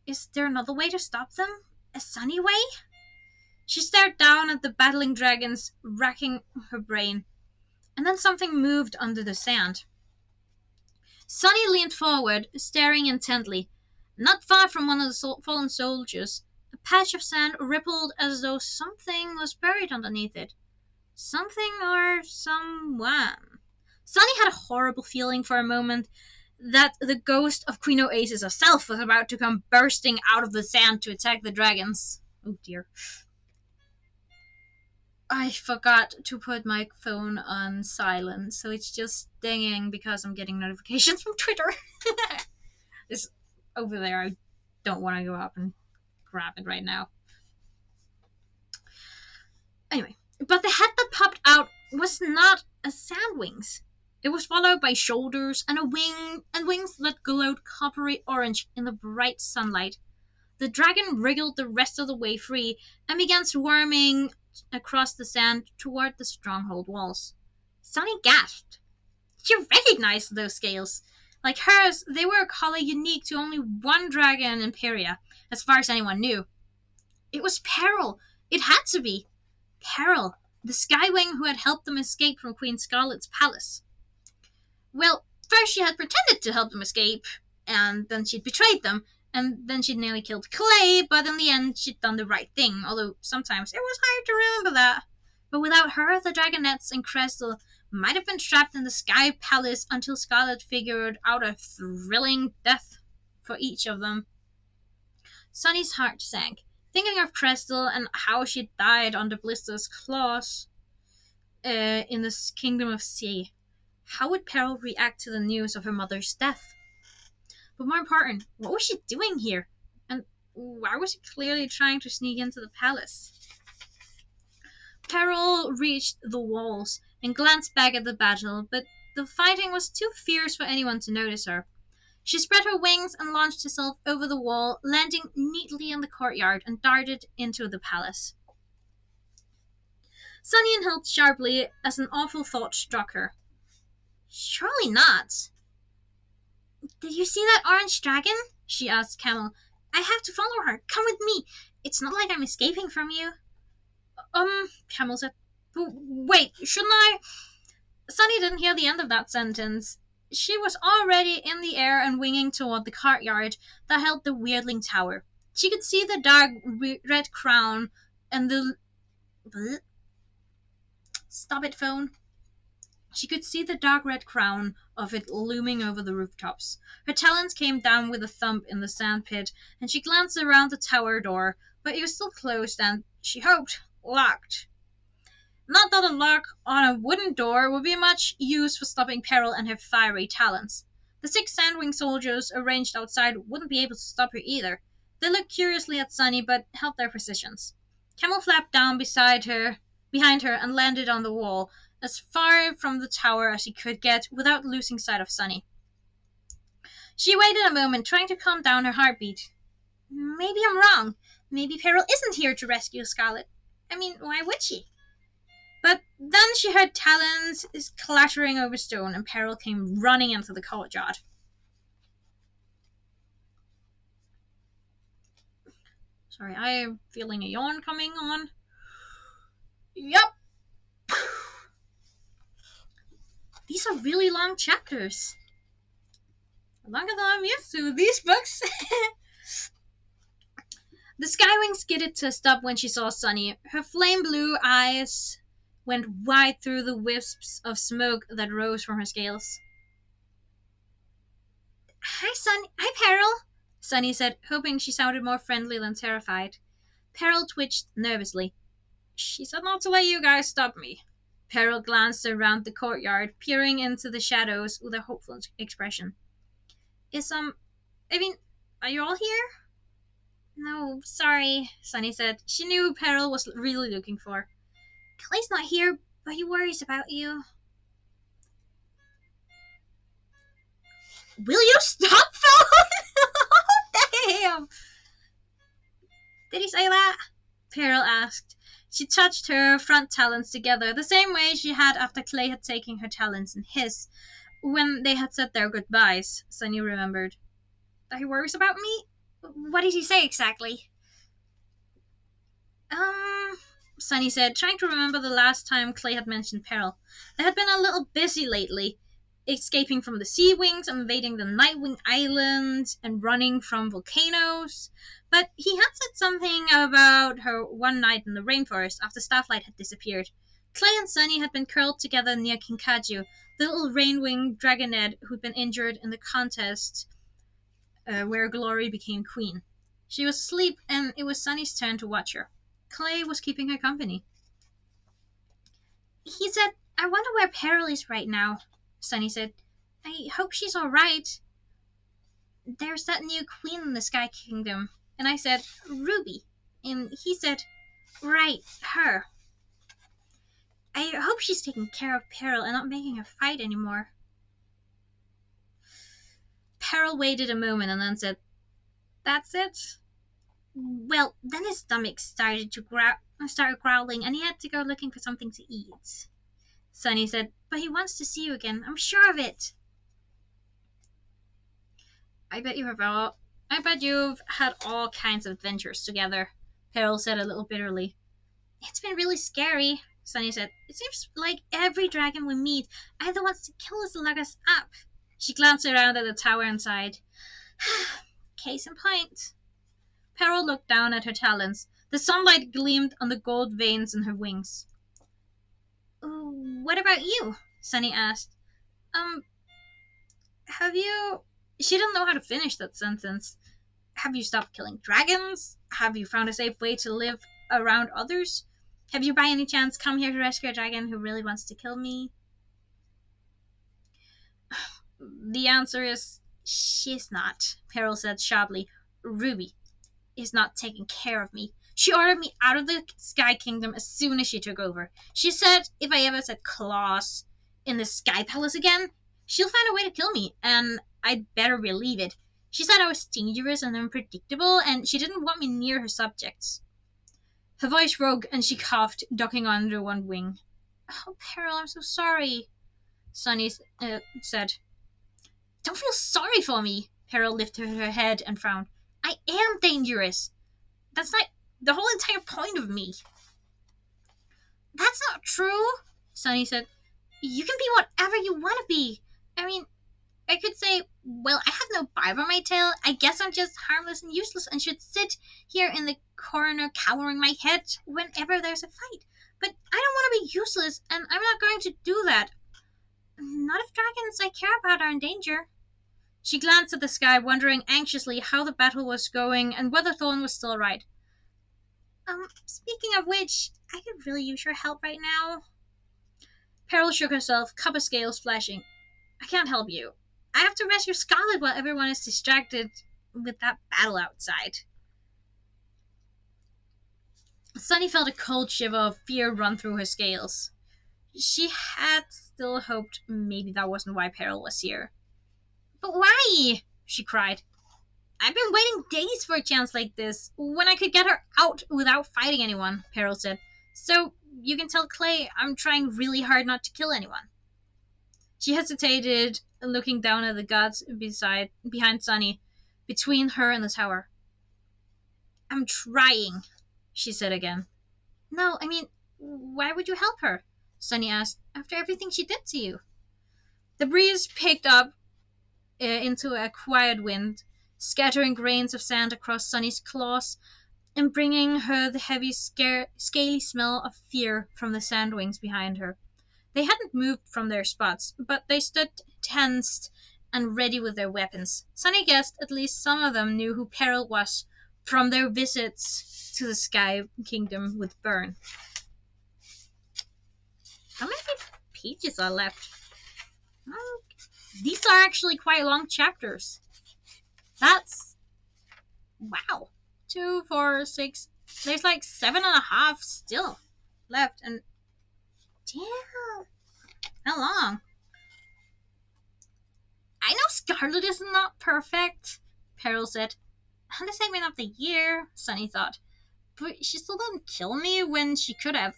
Is there another way to stop them? A sunny way? She stared down at the battling dragons, racking her brain. And then something moved under the sand. Sunny leaned forward, staring intently. Not far from one of the fallen soldiers, a patch of sand rippled as though something was buried underneath it. Something or someone. Sunny had a horrible feeling for a moment that the ghost of Queen Oasis herself was about to come bursting out of the sand to attack the dragons. Oh dear. I forgot to put my phone on silent, so it's just dinging because I'm getting notifications from Twitter. It's over there. I don't want to go up and grab it right now. Anyway, but the head that popped out was not a sandwings. It was followed by shoulders and wings that glowed coppery orange in the bright sunlight. The dragon wriggled the rest of the way free and began swarming across the sand toward the stronghold walls. Sunny gasped. She recognized those scales. Like hers, they were a color unique to only one dragon in Imperia, as far as anyone knew. It was Peril. It had to be. Peril, the Skywing who had helped them escape from Queen Scarlet's palace. Well, first she had pretended to help them escape, and then she'd betrayed them, and then she'd nearly killed Clay, but in the end she'd done the right thing, although sometimes it was hard to remember that. But without her, the Dragonettes and Crystal might have been trapped in the Sky Palace until Scarlet figured out a thrilling death for each of them. Sunny's heart sank, thinking of Crystal and how she died under Blister's claws in the Kingdom of Sea. How would Peril react to the news of her mother's death? But more important, what was she doing here? And why was she clearly trying to sneak into the palace? Peril reached the walls and glanced back at the battle, but the fighting was too fierce for anyone to notice her. She spread her wings and launched herself over the wall, landing neatly in the courtyard, and darted into the palace. Sunny inhaled sharply as an awful thought struck her. Surely not. Did you see that orange dragon? She asked Camel. I have to follow her. Come with me. It's not like I'm escaping from you. Camel said. Wait, shouldn't I? Sunny didn't hear the end of that sentence. She was already in the air and winging toward the courtyard that held the Weirdling Tower. She could see the dark red crown and the... Stop it, phone. She could see the dark red crown of it looming over the rooftops. Her talons came down with a thump in the sand pit, and she glanced around the tower door, but it was still closed and, she hoped, locked. Not that a lock on a wooden door would be much use for stopping Peril and her fiery talons. The 6 Sandwing soldiers arranged outside wouldn't be able to stop her either. They looked curiously at Sunny, but held their positions. Camel flapped down behind her, and landed on the wall, as far from the tower as he could get without losing sight of Sunny. She waited a moment, trying to calm down her heartbeat. Maybe I'm wrong. Maybe Peril isn't here to rescue Scarlet. I mean, why would she? But then she heard talons clattering over stone, and Peril came running into the courtyard. Sorry, I am feeling a yawn coming on. Yup. These are really long chapters. Longer than I'm used to with these books. The Skywing skidded to a stop when she saw Sunny. Her flame blue eyes went wide through the wisps of smoke that rose from her scales. Hi, Sunny. Hi, Peril, Sunny said, hoping she sounded more friendly than terrified. Peril twitched nervously. She said not to let you guys stop me. Peril glanced around the courtyard, peering into the shadows with a hopeful expression. Are you all here? No, sorry, Sunny said. She knew who Peril was really looking for. Clay's not here, but he worries about you. Will you stop, phone? Damn! Did he say that? Peril asked. She touched her front talons together, the same way she had after Clay had taken her talons in his, when they had said their goodbyes, Sunny remembered. That he worries about me? What did he say exactly? Sunny said, trying to remember the last time Clay had mentioned Peril. They had been a little busy lately, escaping from the Sea Wings, invading the Nightwing Island, and running from volcanoes. But he had said something about her one night in the rainforest after Starflight had disappeared. Clay and Sunny had been curled together near Kinkaju, the little rainwing dragonette who'd been injured in the contest where Glory became queen. She was asleep, and it was Sunny's turn to watch her. Clay was keeping her company. He said, I wonder where Peril is right now, Sunny said. I hope she's all right. There's that new queen in the Sky Kingdom. And I said, Ruby. And he said, right, her. I hope she's taking care of Peril and not making her fight anymore. Peril waited a moment and then said, that's it? Well, then his stomach started growling, and he had to go looking for something to eat. Sunny said, but he wants to see you again. I'm sure of it. I bet you've had all kinds of adventures together, Peril said a little bitterly. It's been really scary, Sunny said. It seems like every dragon we meet either wants to kill us or lock us up. She glanced around at the tower and sighed. Case in point. Peril looked down at her talons. The sunlight gleamed on the gold veins in her wings. What about you? Sunny asked. Have you... She didn't know how to finish that sentence. Have you stopped killing dragons? Have you found a safe way to live around others? Have you by any chance come here to rescue a dragon who really wants to kill me? The answer is she's not, Peril said sharply. Ruby is not taking care of me. She ordered me out of the Sky Kingdom as soon as she took over. She said if I ever set claws in the Sky Palace again, she'll find a way to kill me, and I'd better believe it. She said I was dangerous and unpredictable, and she didn't want me near her subjects. Her voice broke, and she coughed, ducking under one wing. Oh, Peril, I'm so sorry, Sunny said. Don't feel sorry for me. Peril lifted her head and frowned. I am dangerous. That's not the whole entire point of me. That's not true, Sunny said. You can be whatever you want to be. I mean, I could say, well, I have no barb on my tail. I guess I'm just harmless and useless and should sit here in the corner cowering my head whenever there's a fight. But I don't want to be useless, and I'm not going to do that. Not if dragons I care about are in danger. She glanced at the sky, wondering anxiously how the battle was going and whether Thorn was still right. Speaking of which, I could really use your help right now. Peril shook herself, copper scales flashing. I can't help you. I have to rescue Scarlet while everyone is distracted with that battle outside. Sunny felt a cold shiver of fear run through her scales. She had still hoped maybe that wasn't why Peril was here. But why? She cried. I've been waiting days for a chance like this, when I could get her out without fighting anyone, Peril said. So you can tell Clay I'm trying really hard not to kill anyone. She hesitated, looking down at the gods behind Sunny, between her and the tower. I'm trying, she said again. No, I mean, why would you help her? Sunny asked, after everything she did to you. The breeze picked up into a quiet wind, scattering grains of sand across Sunny's claws and bringing her the heavy, scaly smell of fear from the sandwings behind her. They hadn't moved from their spots, but they stood tensed and ready with their weapons. Sunny guessed at least some of them knew who Peril was from their visits to the Sky Kingdom with Byrne. How many pages are left? These are actually quite long chapters. That's... wow. 2, 4, 6... There's like 7.5 still left, and... damn! How long? I know Scarlet is not perfect, Peril said. On the segment of the year, Sunny thought. But she still didn't kill me when she could have.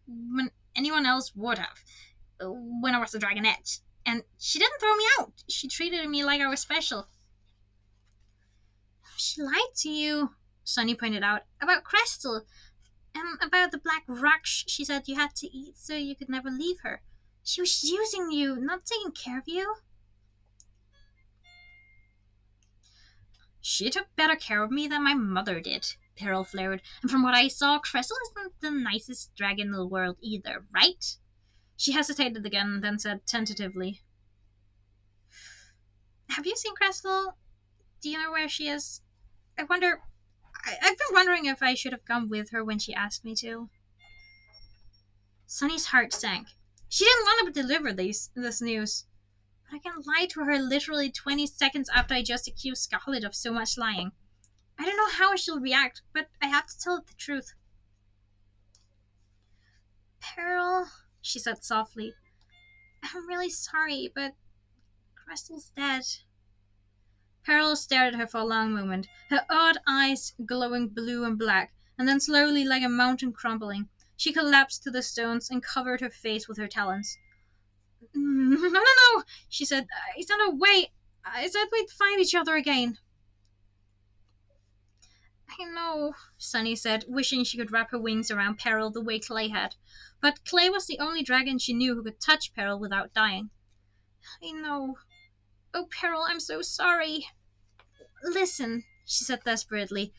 When anyone else would have. When I was a dragonette. And she didn't throw me out. She treated me like I was special. She lied to you, Sunny pointed out. About Crystal. And about the black rocks she said you had to eat so you could never leave her. She was using you, not taking care of you. She took better care of me than my mother did, Peril flared. And from what I saw, Crystal isn't the nicest dragon in the world either, right? She hesitated again, then said tentatively. Have you seen Crystal? Do you know where she is? I've been wondering if I should have gone with her when she asked me to. Sunny's heart sank. She didn't want to deliver this news. But I can't lie to her literally 20 seconds after I just accused Scarlet of so much lying. I don't know how she'll react, but I have to tell her the truth. Peril, she said softly. I'm really sorry, but Crystal's dead. Peril stared at her for a long moment, her odd eyes glowing blue and black, and then slowly, like a mountain crumbling, she collapsed to the stones and covered her face with her talons. No, she said. It's not a way. I said we'd find each other again. I know, Sunny said, wishing she could wrap her wings around Peril the way Clay had. But Clay was the only dragon she knew who could touch Peril without dying. I know. Oh, Peril, I'm so sorry. Listen, she said desperately.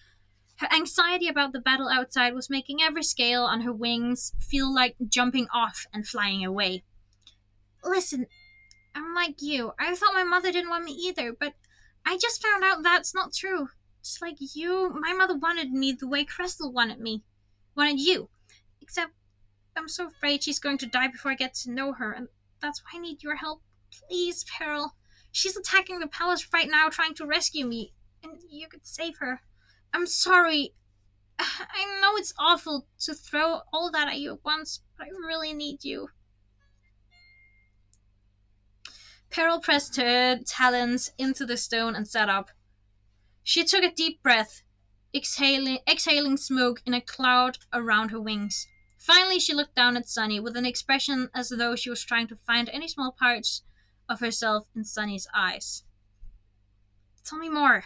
Her anxiety about the battle outside was making every scale on her wings feel like jumping off and flying away. Listen, I'm like you. I thought my mother didn't want me either, but I just found out that's not true. Just like you, my mother wanted me the way Crystal wanted you. Except I'm so afraid she's going to die before I get to know her, and that's why I need your help. Please, Peril. She's attacking the palace right now, trying to rescue me, and you could save her. I'm sorry. I know it's awful to throw all that at you at once, but I really need you. Peril pressed her talons into the stone and sat up. She took a deep breath, exhaling smoke in a cloud around her wings. Finally, she looked down at Sunny with an expression as though she was trying to find any small parts of herself in Sunny's eyes. Tell me more.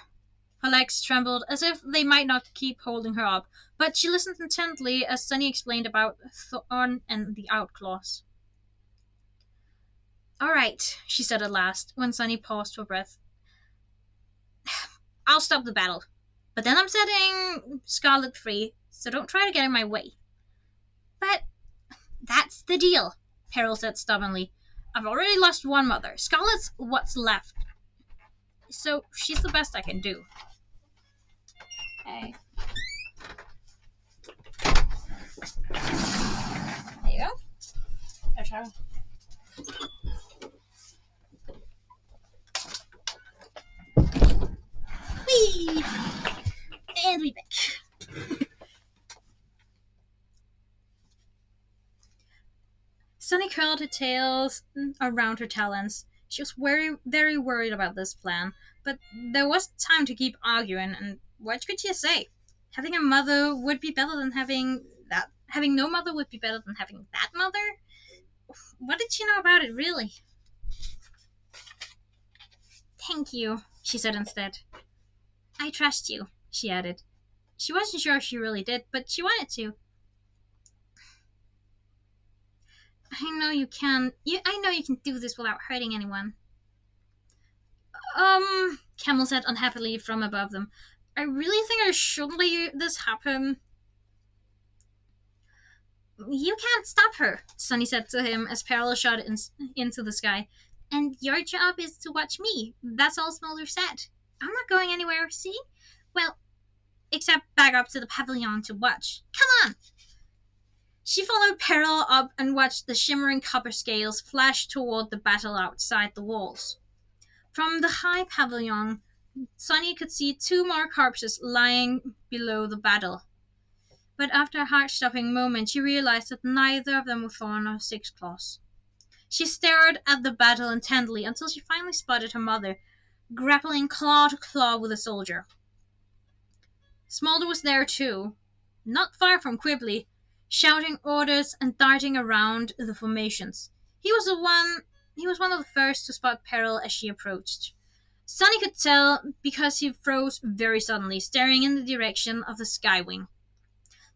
Her legs trembled as if they might not keep holding her up, but she listened intently as Sunny explained about Thorn and the outlaws. All right, she said at last, when Sunny paused for breath. I'll stop the battle. But then I'm setting Scarlet free, so don't try to get in my way. But that's the deal, Peril said stubbornly. I've already lost one mother. Scarlet's what's left. So she's the best I can do. Okay. There you go. There's her. Whee! And we back. Sunny curled her tails around her talons. She was very, very worried about this plan, but there wasn't time to keep arguing, and what could she say? Having a mother would be better than having that. Having no mother would be better than having that mother? What did she know about it, really? Thank you, she said instead. I trust you, she added. She wasn't sure she really did, but she wanted to. I know you can. I know you can do this without hurting anyone. Camel said unhappily from above them. I really think I shouldn't let this happen. You can't stop her, Sunny said to him as Peril shot into the sky. And your job is to watch me. That's all Smolder said. I'm not going anywhere, see? Well, except back up to the pavilion to watch. Come on! She followed Peril up and watched the shimmering copper scales flash toward the battle outside the walls. From the high pavilion, Sunny could see 2 more corpses lying below the battle. But after a heart-stopping moment, she realized that neither of them were Thorn or Sixclaws. She stared at the battle intently until she finally spotted her mother, grappling claw to claw with a soldier. Smolder was there too, not far from Quibbly, shouting orders and darting around the formations. He was one of the first to spot Peril as she approached. Sunny could tell because he froze very suddenly, staring in the direction of the Skywing.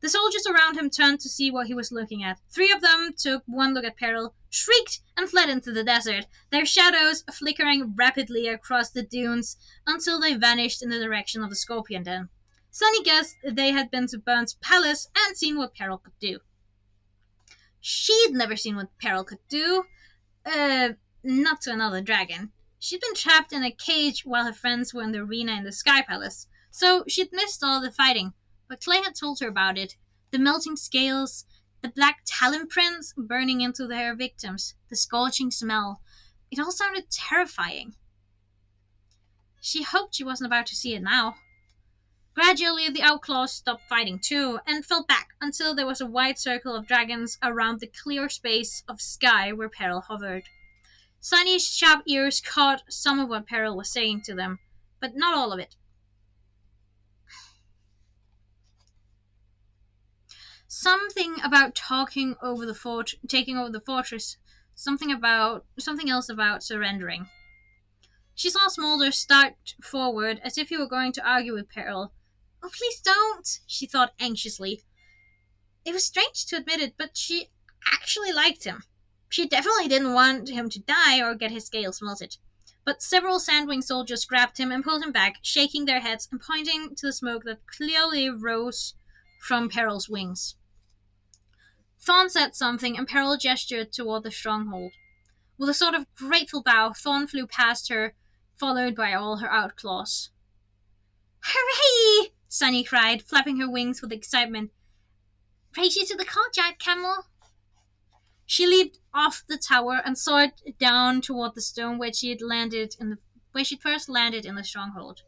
The soldiers around him turned to see what he was looking at. 3 of them took one look at Peril, shrieked, and fled into the desert, their shadows flickering rapidly across the dunes until they vanished in the direction of the Scorpion Den. Sunny guessed they had been to Burnt's palace and seen what Peril could do. She'd never seen what Peril could do. Not to another dragon. She'd been trapped in a cage while her friends were in the arena in the Sky Palace, so she'd missed all the fighting. But Clay had told her about it. The melting scales, the black talon prints burning into their victims, the scorching smell. It all sounded terrifying. She hoped she wasn't about to see it now. Gradually, the outlaws stopped fighting too, and fell back until there was a wide circle of dragons around the clear space of sky where Peril hovered. Sunny's sharp ears caught some of what Peril was saying to them, but not all of it. Something about taking over the fortress, something else about surrendering. She saw Smolder start forward as if he were going to argue with Peril. Oh, please don't, she thought anxiously. It was strange to admit it, but she actually liked him. She definitely didn't want him to die or get his scales melted. But several Sandwing soldiers grabbed him and pulled him back, shaking their heads and pointing to the smoke that clearly rose from Peril's wings. Thorn said something, and Peril gestured toward the stronghold. With a sort of grateful bow, Thorn flew past her, followed by all her outlaws. Hooray! Sunny cried, flapping her wings with excitement. Race you to the courtyard, Camel! She leaped off the tower and soared down toward the stone where she'd first landed in the stronghold.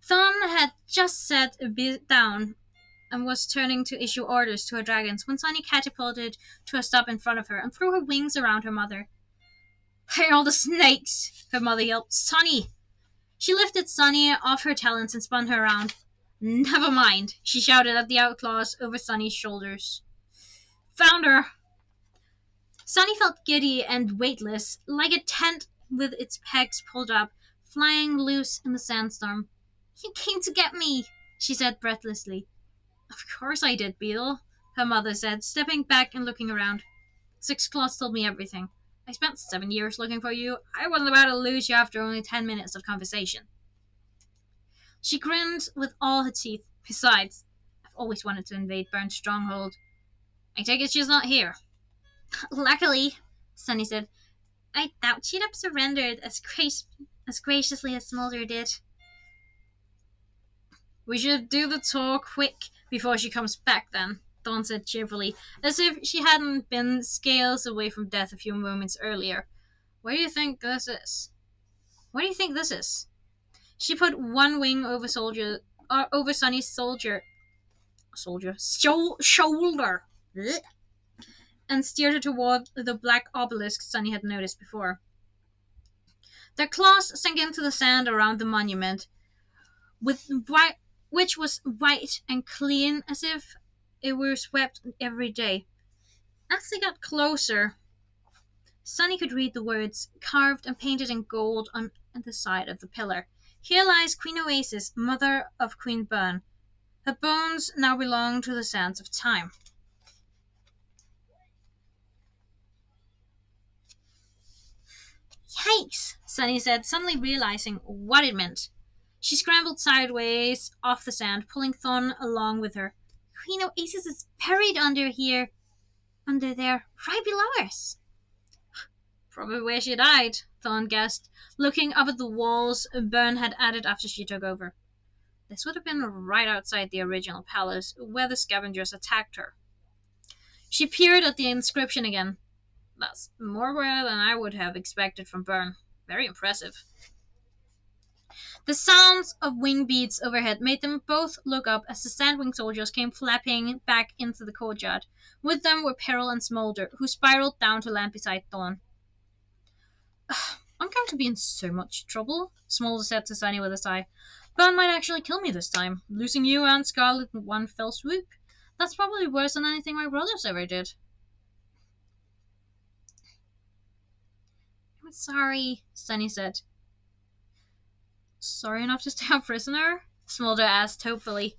Thorn had just set a bit down and was turning to issue orders to her dragons when Sunny catapulted to a stop in front of her and threw her wings around her mother. Hey, all the snakes! Her mother yelped. Sunny! She lifted Sunny off her talons and spun her around. Never mind, she shouted at the outlaws over Sunny's shoulders. Found her! Sunny felt giddy and weightless, like a tent with its pegs pulled up, flying loose in the sandstorm. "You came to get me," she said breathlessly. "Of course I did, Beetle," her mother said, stepping back and looking around. "Six Claws told me everything. I spent 7 years looking for you. I wasn't about to lose you after only 10 minutes of conversation." She grinned with all her teeth. "Besides, I've always wanted to invade Burn's stronghold. I take it she's not here." "Luckily," Sunny said, "I doubt she'd have surrendered as graciously as Smolder did." "We should do the tour quick before she comes back then," Dawn said cheerfully, as if she hadn't been scales away from death a few moments earlier. Where do you think this is?" "What do you think this is?" She put one wing over Sunny's shoulder Blech. And steered her toward the black obelisk Sunny had noticed before. Their claws sank into the sand around the monument, which was white and clean as if it were swept every day. As they got closer, Sunny could read the words, carved and painted in gold on the side of the pillar. "Here lies Queen Oasis, mother of Queen Burn. Her bones now belong to the sands of time." "Yikes," Sunny said, suddenly realizing what it meant. She scrambled sideways off the sand, pulling Thorn along with her. "Queen Oasis is buried under there, right below us." "Probably where she died," Thorn guessed, looking up at the walls Byrne had added after she took over. This would have been right outside the original palace, where the scavengers attacked her. She peered at the inscription again. That's more rare than I would have expected from Byrne. Very impressive. The sounds of wing beats overhead made them both look up as the Sandwing soldiers came flapping back into the courtyard. With them were Peril and Smolder, who spiraled down to land beside Dawn. "I'm going to be in so much trouble," Smolder said to Sunny with a sigh. "Burn might actually kill me this time, losing you and Scarlet in one fell swoop. That's probably worse than anything my brothers ever did." "I'm sorry," Sunny said. "Sorry enough to stay a prisoner?" Smolder asked hopefully.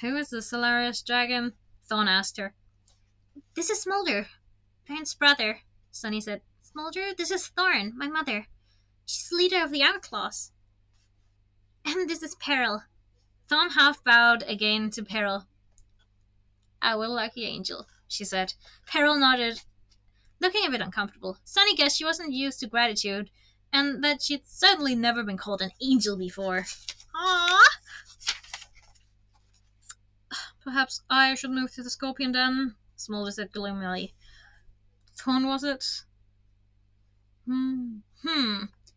"Who is this hilarious dragon?" Thorn asked her. "This is Smolder, Burn's brother," Sunny said. "Smolder, this is Thorn, my mother. She's leader of the Outlaws. And this is Peril." Thorn half bowed again to Peril. "Our lucky angel," she said. Peril nodded, looking a bit uncomfortable. Sunny guessed she wasn't used to gratitude, and that she'd certainly never been called an angel before. Aww. "Perhaps I should move to the Scorpion Den," Smolder said gloomily. "Thorn, was it?"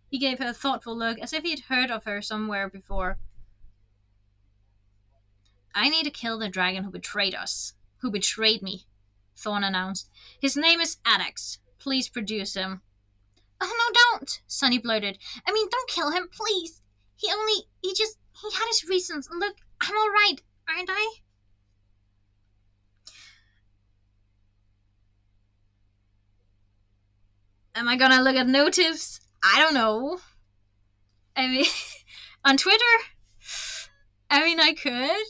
He gave her a thoughtful look, as if he'd heard of her somewhere before. "I need to kill the dragon who betrayed us. Who betrayed me," Thorn announced. "His name is Adax. Please produce him." "Oh, no, don't," Sunny blurted. "I mean, don't kill him, please. He had his reasons. Look, I'm all right, aren't I?" Am I gonna look at notives? I don't know. I mean, on Twitter? I mean, I could.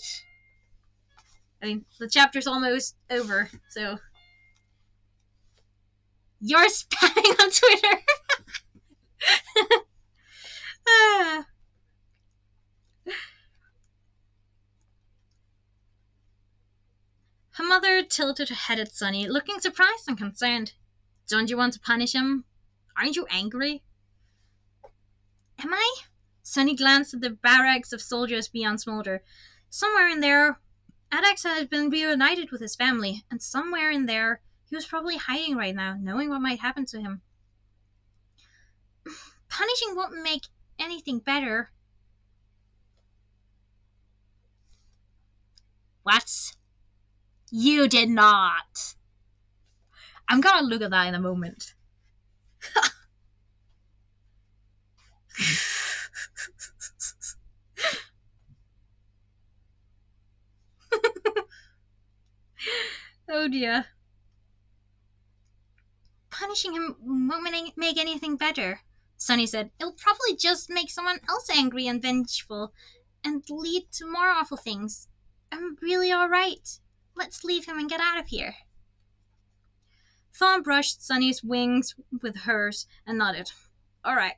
I mean, the chapter's almost over, so. You're spamming on Twitter! Her mother tilted her head at Sunny, looking surprised and concerned. "Don't you want to punish him? Aren't you angry?" "Am I?" Sunny glanced at the barracks of soldiers beyond Smolder. Somewhere in there, Adax had been reunited with his family, and somewhere in there, he was probably hiding right now, knowing what might happen to him. "Punishing won't make anything better." "What? You did not." I'm gonna look at that in a moment. Oh dear. punishing him won't make anything better, Sunny said. It'll probably just make someone else angry and vengeful, and lead to more awful things. I'm really alright. Let's leave him and get out of here. Thorn brushed Sunny's wings with hers and nodded. Alright,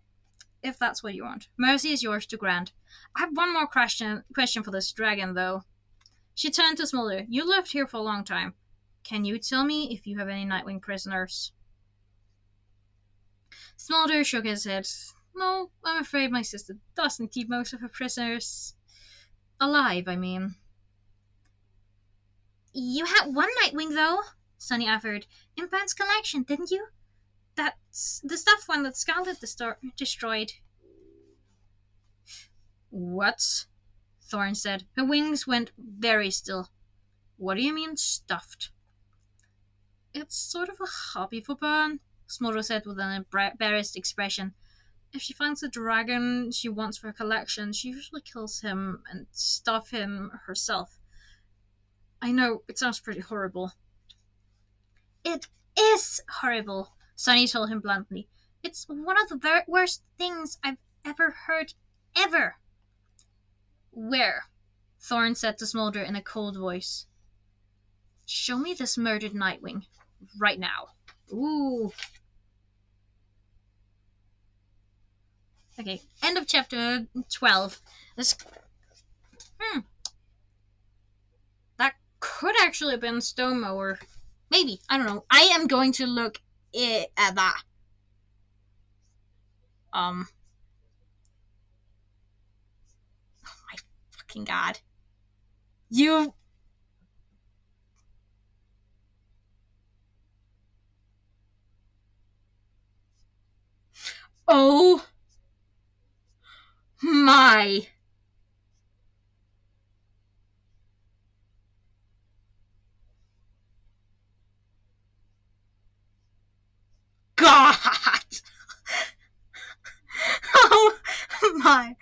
if that's what you want. Mercy is yours to grant. I have one more question for this dragon, though. She turned to Smolder. You lived here for a long time. Can you tell me if you have any Nightwing prisoners? Smolder shook his head. No, I'm afraid my sister doesn't keep most of her prisoners alive, I mean. You had one Nightwing, though, Sunny offered. In Ben's collection, didn't you? That's the stuffed one that Scarlet destroyed. What? Thorn said. Her wings went very still. What do you mean, stuffed? It's sort of a hobby for Ben, Smolder said with an embarrassed expression. If she finds a dragon she wants for her collection, she usually kills him and stuffs him herself. I know, it sounds pretty horrible. It is horrible, Sunny told him bluntly. It's one of the worst things I've ever heard, ever. Where? Thorn said to Smolder in a cold voice. Show me this murdered Nightwing. Right now. Ooh. Okay, end of chapter 12. That could actually have been Stone Mower. Maybe. I don't know. I am going to look at that. Oh my fucking god. You... Oh my god. Oh my.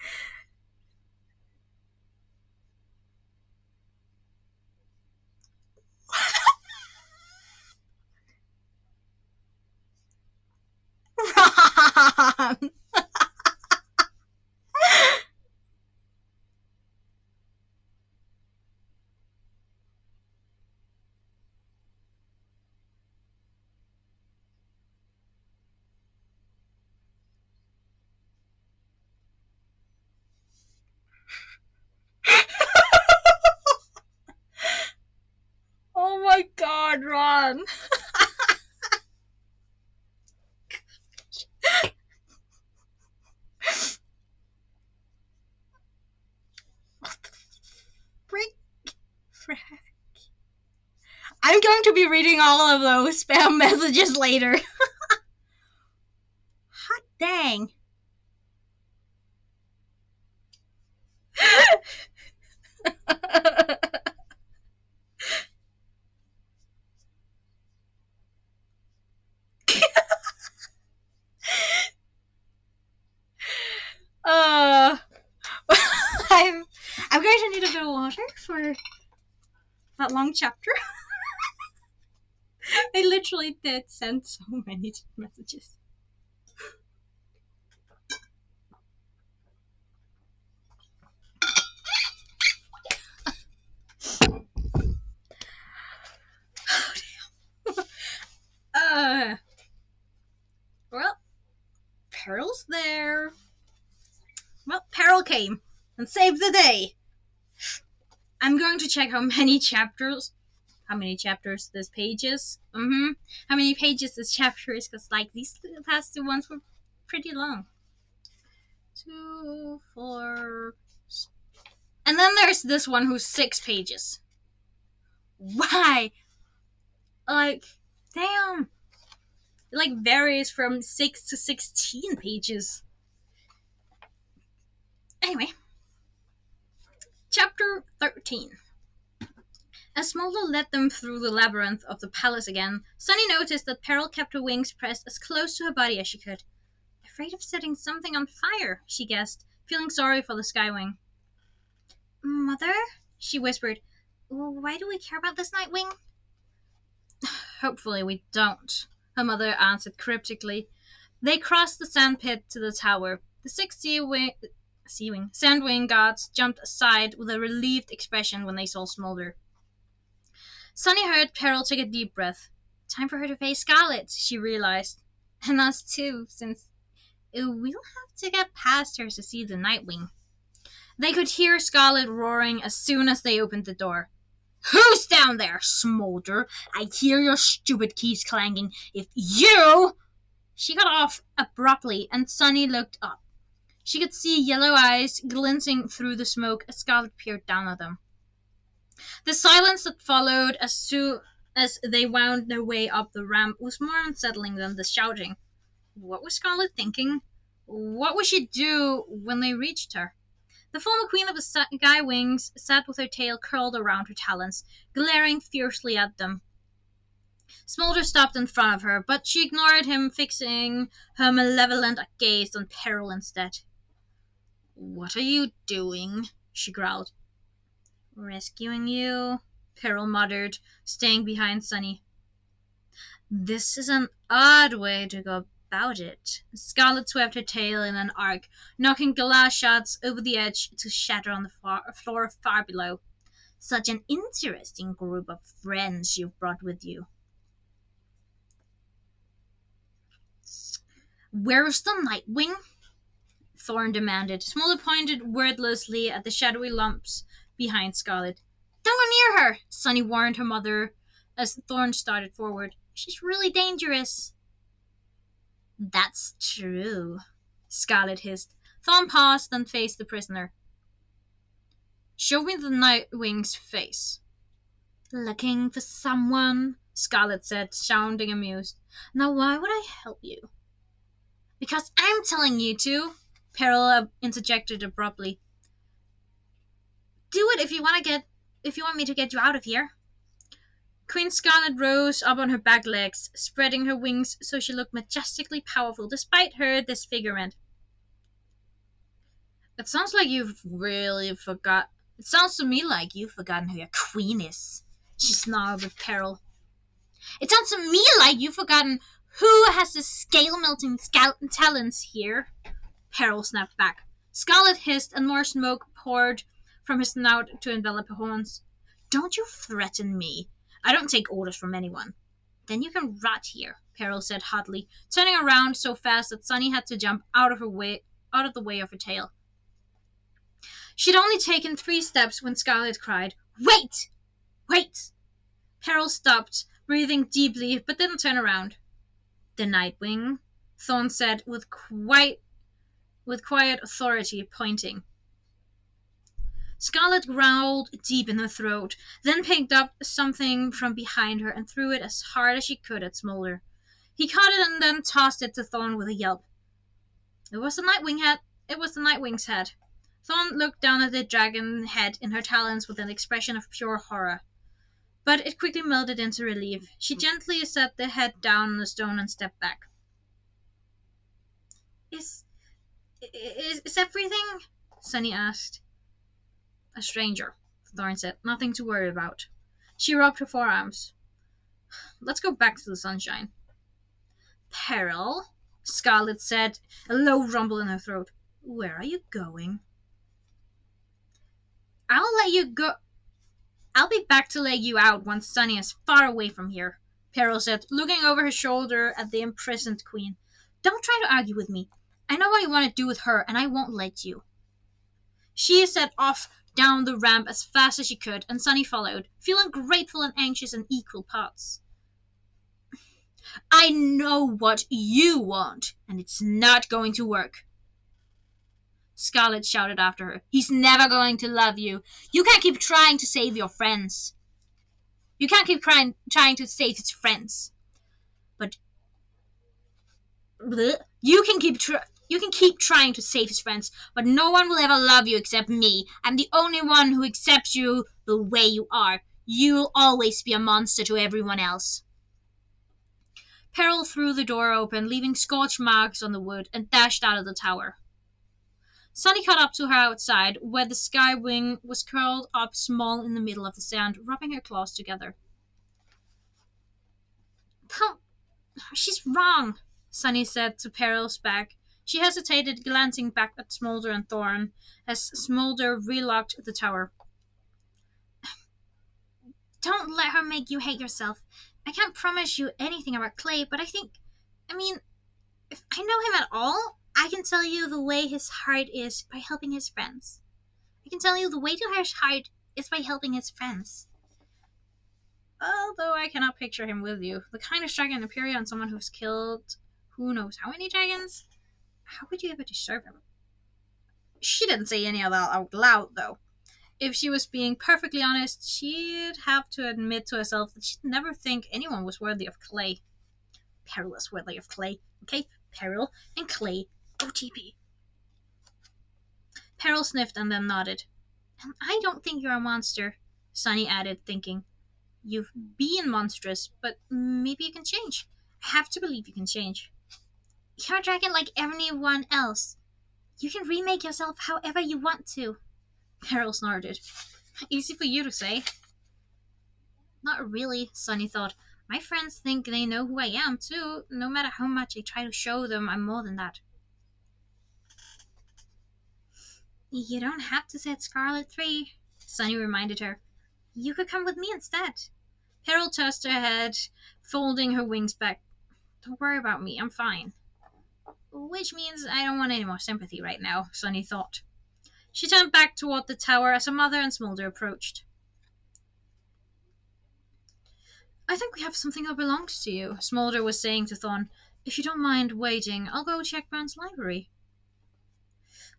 Ron. Oh my god, Ron. Frick. I'm going to be reading all of those spam messages later. Hot dang. I'm going to need a bit of water for that long chapter. I literally did send so many messages. Well, Pearl's there. Well, Peril came and saved the day. I'm going to check how many chapters this page is. How many pages this chapter is, because like these past two ones were pretty long. 2, 4, and then there's this one who's 6 pages. Why? Like, damn. It like varies from 6 to 16 pages. Anyway, chapter 13. As Smolder led them through the labyrinth of the palace again, Sunny noticed that Peril kept her wings pressed as close to her body as she could. Afraid of setting something on fire, she guessed, feeling sorry for the Skywing. Mother? She whispered. Why do we care about this Nightwing? Hopefully we don't, her mother answered cryptically. They crossed the sandpit to the tower. The six Sandwing guards jumped aside with a relieved expression when they saw Smolder. Sunny heard Peril take a deep breath. Time for her to face Scarlet, she realized. And us too, since we'll have to get past her to see the Nightwing. They could hear Scarlet roaring as soon as they opened the door. Who's down there, Smolder? I hear your stupid keys clanging. If you... She got off abruptly, and Sunny looked up. She could see yellow eyes glinting through the smoke as Scarlet peered down at them. The silence that followed as soon as they wound their way up the ramp was more unsettling than the shouting. What was Scarlet thinking? What would she do when they reached her? The former queen of the Sky Wings sat with her tail curled around her talons, glaring fiercely at them. Smolder stopped in front of her, but she ignored him, fixing her malevolent gaze on Peril instead. What are you doing? She growled. Rescuing you, Peril muttered, staying behind Sunny. This is an odd way to go about it. Scarlet swept her tail in an arc, knocking glass shards over the edge to shatter on the floor far below. Such an interesting group of friends you've brought with you. Where's the Nightwing? Thorn demanded. Smolder pointed wordlessly at the shadowy lumps behind Scarlet. Don't go near her, Sunny warned her mother as Thorn started forward. She's really dangerous. That's true, Scarlet hissed. Thorn paused and faced the prisoner. Show me the Nightwing's face. Looking for someone, Scarlet said, sounding amused. Now why would I help you? Because I'm telling you to, Peril interjected abruptly. Do it if you want me to get you out of here. Queen Scarlet rose up on her back legs, spreading her wings so she looked majestically powerful despite her disfigurement. It sounds to me like you've forgotten who your queen is, she snarled at Peril. It sounds to me like you've forgotten who has the scale-melting talents here, Peril snapped back. Scarlet hissed and more smoke poured from her snout to envelop her horns. Don't you threaten me. I don't take orders from anyone. Then you can rot here, Peril said hotly, turning around so fast that Sunny had to jump out of the way of her tail. She'd only taken 3 steps when Scarlet cried, Wait! Wait! Peril stopped, breathing deeply, but didn't turn around. The Nightwing, Thorn said with quiet authority, pointing. Scarlet growled deep in her throat, then picked up something from behind her and threw it as hard as she could at Smolder. He caught it and then tossed it to Thorn with a yelp. It was the Nightwing's head. Thorn looked down at the dragon head in her talons with an expression of pure horror. But it quickly melted into relief. She gently set the head down on the stone and stepped back. Is everything? Sunny asked. A stranger, Thorn said. Nothing to worry about. She rubbed her forearms. Let's go back to the sunshine. Peril, Scarlet said, a low rumble in her throat. Where are you going? I'll let you go. I'll be back to let you out once Sunny is far away from here, Peril said, looking over her shoulder at the imprisoned queen. Don't try to argue with me. I know what you want to do with her, and I won't let you. She set off down the ramp as fast as she could, and Sunny followed, feeling grateful and anxious in equal parts. I know what you want, and it's not going to work, Scarlet shouted after her. He's never going to love you. You can't keep trying to save your friends. You can't keep trying to save his friends. But you can keep trying to save his friends, but no one will ever love you except me. I'm the only one who accepts you the way you are. You'll always be a monster to everyone else. Peril threw the door open, leaving scorch marks on the wood, and dashed out of the tower. Sunny caught up to her outside, where the Sky Wing was curled up small in the middle of the sand, rubbing her claws together. She's wrong, Sunny said to Peril's back. She hesitated, glancing back at Smolder and Thorn, as Smolder relocked the tower. Don't let her make you hate yourself. I can't promise you anything about Clay, but I mean, if I know him at all, I can tell you the way his heart is by helping his friends. I can tell you the way to his heart is by helping his friends. Although I cannot picture him with you. The kind of dragon appear on someone who's killed who knows how many dragons? How would you ever deserve him? She didn't say any of that out loud, though. If she was being perfectly honest, she'd have to admit to herself that she'd never think anyone was worthy of Clay. Peril is worthy of Clay, okay? Peril and Clay, OTP. Peril sniffed and then nodded. And I don't think you're a monster, Sunny added, thinking. You've been monstrous, but maybe you can change. I have to believe you can change. You're a dragon like everyone else. You can remake yourself however you want to. Peril snorted. Easy for you to say. Not really, Sunny thought. My friends think they know who I am, too, no matter how much I try to show them I'm more than that. You don't have to set Scarlet free, Sunny reminded her. You could come with me instead. Peril tossed her head, folding her wings back. Don't worry about me, I'm fine. Which means I don't want any more sympathy right now, Sunny thought. She turned back toward the tower as her mother and Smolder approached. I think we have something that belongs to you, Smolder was saying to Thorn. If you don't mind waiting, I'll go check Brown's library.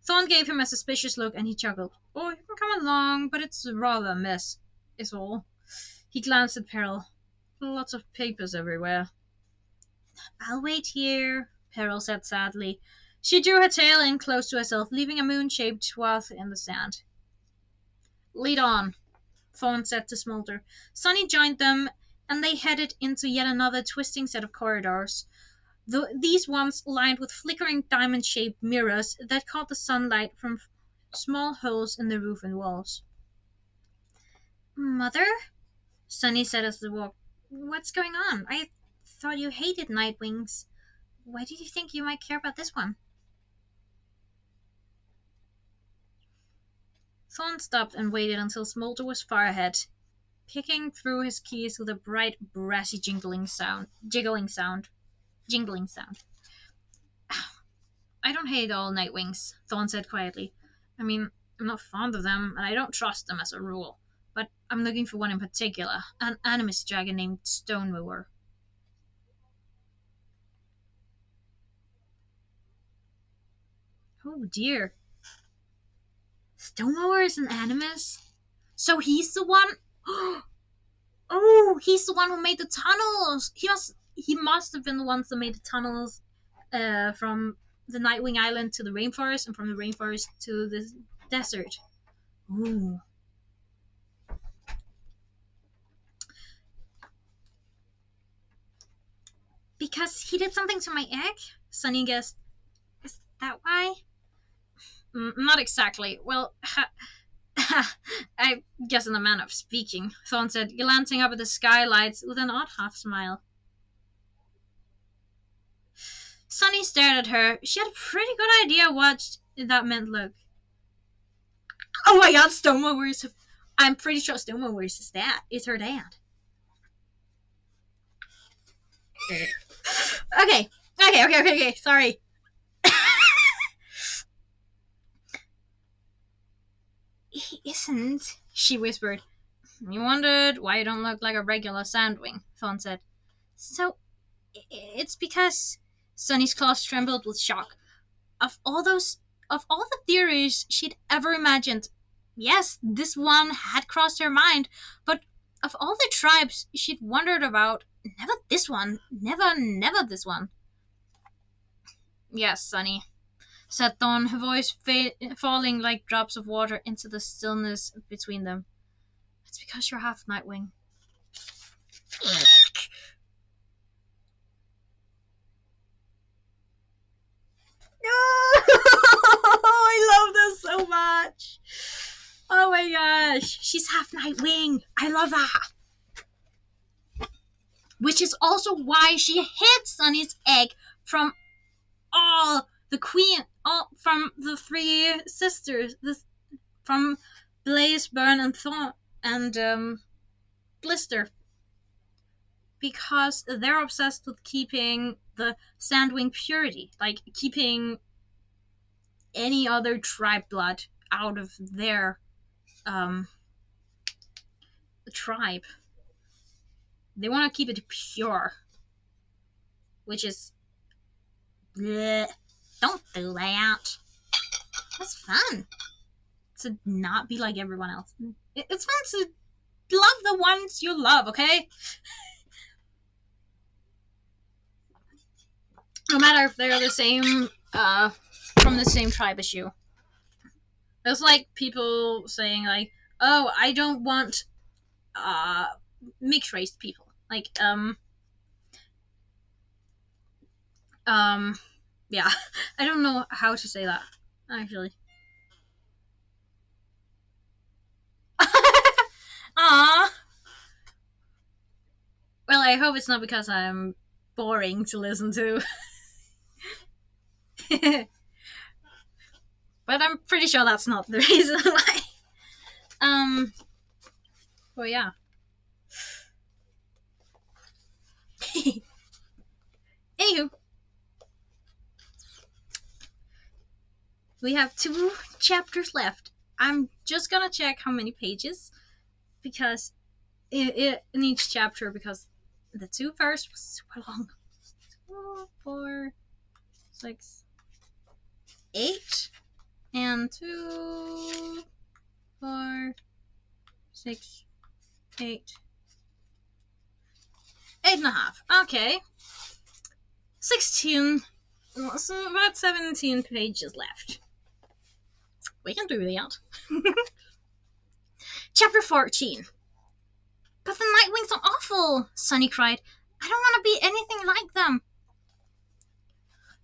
Thorn gave him a suspicious look and he chuckled. Oh, you can come along, but it's rather a mess, is all. He glanced at Peril. Lots of papers everywhere. I'll wait here, Peril said sadly. She drew her tail in close to herself, leaving a moon-shaped swath in the sand. Lead on, Thorn said to Smolder. Sunny joined them, and they headed into yet another twisting set of corridors. These ones lined with flickering diamond-shaped mirrors that caught the sunlight from small holes in the roof and walls. Mother? Sunny said as they walked. What's going on? I thought you hated Nightwings. Why did you think you might care about this one? Thorn stopped and waited until Smolder was far ahead, picking through his keys with a bright, brassy jingling sound. I don't hate all Nightwings, Thorn said quietly. I mean, I'm not fond of them, and I don't trust them as a rule. But I'm looking for one in particular, an animist dragon named Stonemower. Oh dear. Stonemower is an animist? So he's the one... Oh, he's the one who made the tunnels! He must have been the ones that made the tunnels from the Nightwing Island to the rainforest, and from the rainforest to the desert. Ooh. Because he did something to my egg? Sunny guessed. Is that why? Not exactly. Well, I guess in a manner of speaking, Thorn said, glancing up at the skylights with an odd half smile. Sunny stared at her. She had a pretty good idea what that meant. Look. Oh my god, Stonemower is... I'm pretty sure Stonemower is his dad. It's her dad. Okay. Sorry. He isn't, she whispered. You wondered why you don't look like a regular Sandwing, Thorn said. So, it's because... Sunny's claws trembled with shock. Of all the theories she'd ever imagined, yes, this one had crossed her mind, but of all the tribes she'd wondered about, never this one. Never this one. Yes, Sunny, said Thorn, her voice falling like drops of water into the stillness between them. It's because you're half Nightwing. I love this so much. Oh my gosh. She's half Nightwing. I love that. which is also why she hid Sunny's egg from all the queen, all from the three sisters, from Blaze, Burn, and Thorn, and Blister, because they're obsessed with keeping the Sandwing purity, like keeping any other tribe blood out of their tribe. They want to keep it pure, which is bleh. Don't do that. That's fun to not be like everyone else. It's fun to love the ones you love, okay? No matter if they're the same, from the same tribe as you. It's like people saying like, "Oh, I don't want mixed race people." Like, yeah, I don't know how to say that actually. Aww. Well, I hope it's not because I'm boring to listen to. But I'm pretty sure that's not the reason why. Well, yeah. Anywho, we have 2 chapters left. I'm just gonna check how many pages, because in each chapter, because the 2 first was super long. 2, 4, 6, 8, and 2, 4, 6, 8, 8.5. Okay. 16. So about 17 pages left. We can do that. Chapter 14. But the Nightwings are awful, Sunny cried. I don't want to be anything like them.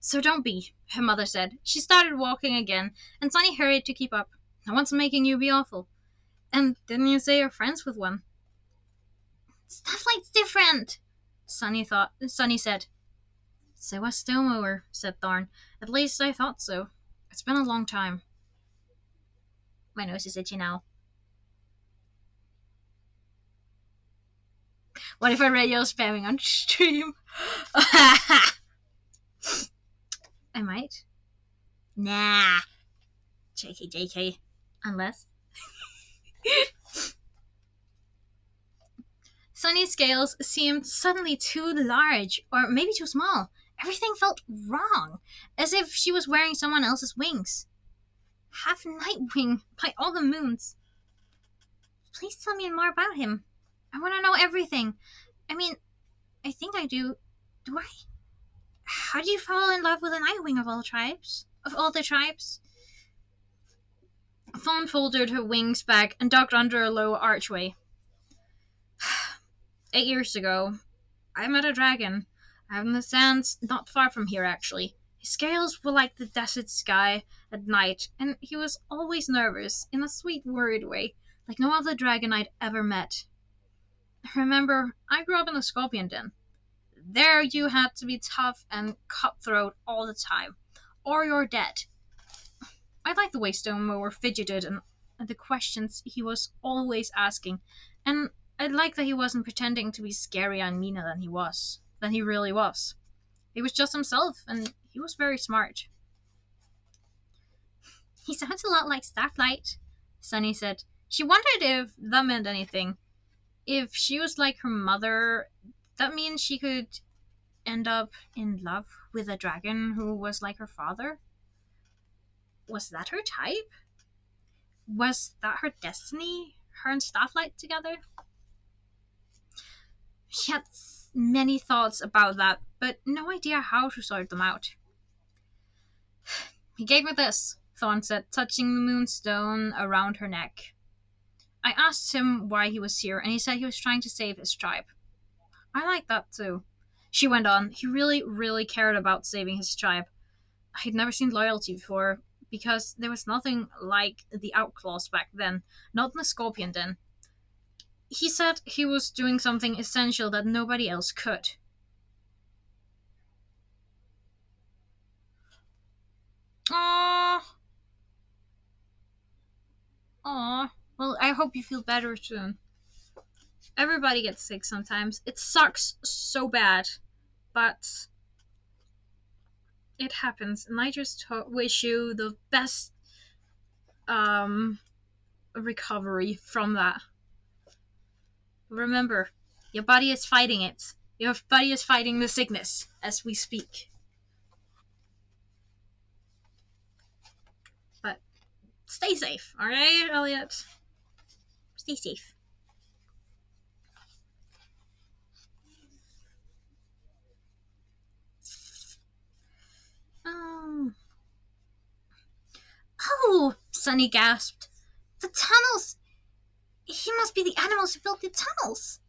So don't be, her mother said. She started walking again, and Sunny hurried to keep up. No one's making you be awful. And didn't you say you're friends with one? Starlight's different, Sunny said. So was Stonemower, said Thorn. At least I thought so. It's been a long time. My nose is itchy now. What if I radio spamming on stream? I might. Nah. JK. Unless. Sunny's scales seemed suddenly too large, or maybe too small. Everything felt wrong, as if she was wearing someone else's wings. Half Nightwing, by all the moons. Please tell me more about him. I want to know everything. I mean, I think I do. Do I? How do you fall in love with a Nightwing of all tribes? Of all the tribes? Fawn folded her wings back and ducked under a low archway. 8 years ago, I met a dragon out in the sands not far from here, actually. His scales were like the desert sky at night, and he was always nervous, in a sweet, worried way, like no other dragon I'd ever met. Remember, I grew up in the Scorpion Den. There you had to be tough and cutthroat all the time, or you're dead. I liked the way Stonemower fidgeted and the questions he was always asking, and I liked that he wasn't pretending to be scary and meaner than he really was. He was just himself, and he was very smart. He sounds a lot like Starlight, Sunny said. She wondered if that meant anything. If she was like her mother, that means she could end up in love with a dragon who was like her father? Was that her type? Was that her destiny? Her and Starlight together? She had many thoughts about that, but no idea how to sort them out. He gave me this, Thorn said, touching the moonstone around her neck. I asked him why he was here, and he said he was trying to save his tribe. I like that too. She went on. He really, really cared about saving his tribe. I'd never seen loyalty before, because there was nothing like the Outlaws back then, not in the Scorpion Den. He said he was doing something essential that nobody else could. Aww. Aww. Well, I hope you feel better soon. Everybody gets sick sometimes. It sucks so bad, but it happens. And I just wish you the best um recovery from that. Remember, your body is fighting it. Your body is fighting the sickness as we speak. But stay safe, alright, Elliot? Stay safe. Um. Oh, Sunny gasped. The tunnels! He must be the animals who built the tunnels.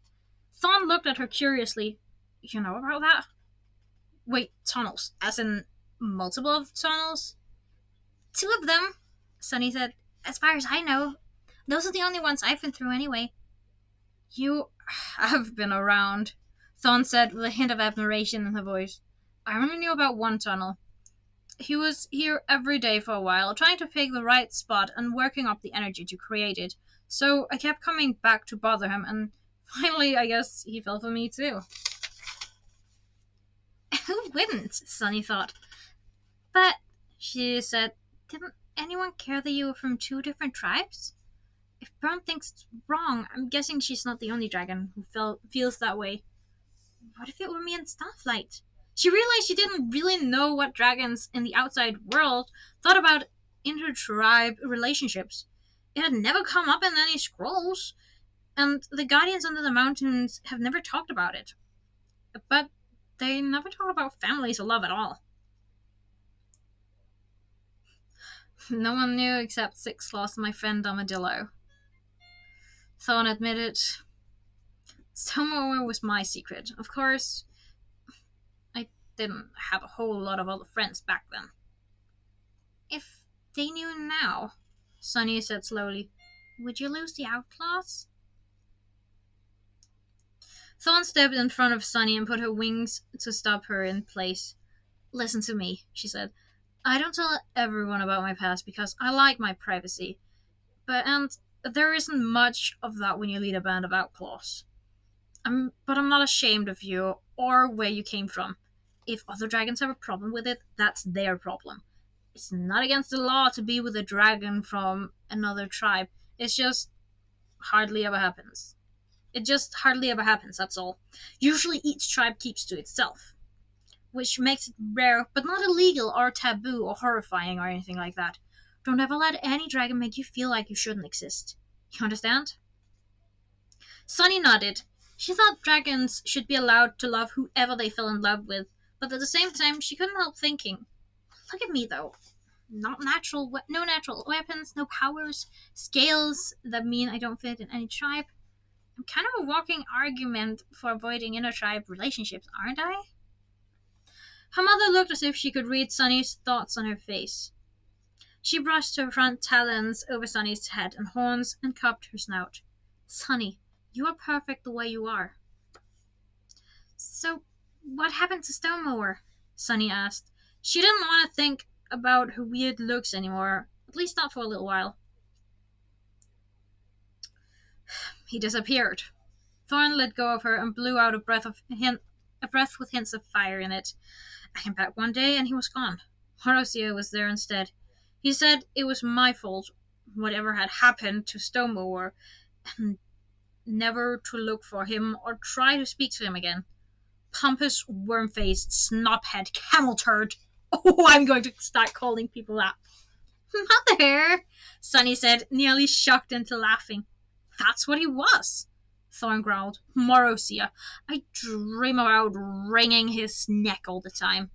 Thorn looked at her curiously. You know about that? Wait, tunnels? As in multiple of tunnels? Two of them, Sunny said. As far as I know. Those are the only ones I've been through anyway. You have been around, Thorn said with a hint of admiration in her voice. I only knew about one tunnel. He was here every day for a while, trying to pick the right spot and working up the energy to create it. So I kept coming back to bother him, and finally, I guess he fell for me too. Who wouldn't? Sunny thought. But, she said, didn't anyone care that you were from two different tribes? If Brown thinks it's wrong, I'm guessing she's not the only dragon who feels that way. What if it were me and Starflight? She realized she didn't really know what dragons in the outside world thought about inter-tribe relationships. It had never come up in any scrolls, and the Guardians under the Mountains have never talked about it. But they never talk about families or love at all. No one knew except Six Claws and my friend Armadillo. Thorn admitted. Stonewall was my secret. Of course, I didn't have a whole lot of other friends back then. If they knew now, Sunny said slowly, would you lose the outlaws? Thorn stepped in front of Sunny and put her wings to stop her in place. Listen to me, she said. I don't tell everyone about my past because I like my privacy. And there isn't much of that when you lead a band of outlaws. But I'm not ashamed of you or where you came from. If other dragons have a problem with it, that's their problem. It's not against the law to be with a dragon from another tribe. It's just hardly ever happens. It just hardly ever happens, that's all. Usually each tribe keeps to itself, which makes it rare, but not illegal or taboo or horrifying or anything like that. Don't ever let any dragon make you feel like you shouldn't exist. You understand? Sunny nodded. She thought dragons should be allowed to love whoever they fell in love with, but at the same time, she couldn't help thinking, look at me though. No natural weapons, no powers, scales that mean I don't fit in any tribe. I'm kind of a walking argument for avoiding inter-tribe relationships, aren't I? Her mother looked as if she could read Sunny's thoughts on her face. She brushed her front talons over Sunny's head and horns and cupped her snout. Sunny, you are perfect the way you are. So, what happened to Stonemower? Sunny asked. She didn't want to think about her weird looks anymore, at least not for a little while. He disappeared. Thorn let go of her and blew out a breath with hints of fire in it. I came back one day and he was gone. Horacio was there instead. He said it was my fault, whatever had happened to Stonemower, and never to look for him or try to speak to him again. Pompous, worm-faced, snop-head, camel turd. Oh, I'm going to start calling people that. Mother, Sunny said, nearly shocked into laughing. That's what he was, Thorn growled. Morosia. I dream about wringing his neck all the time.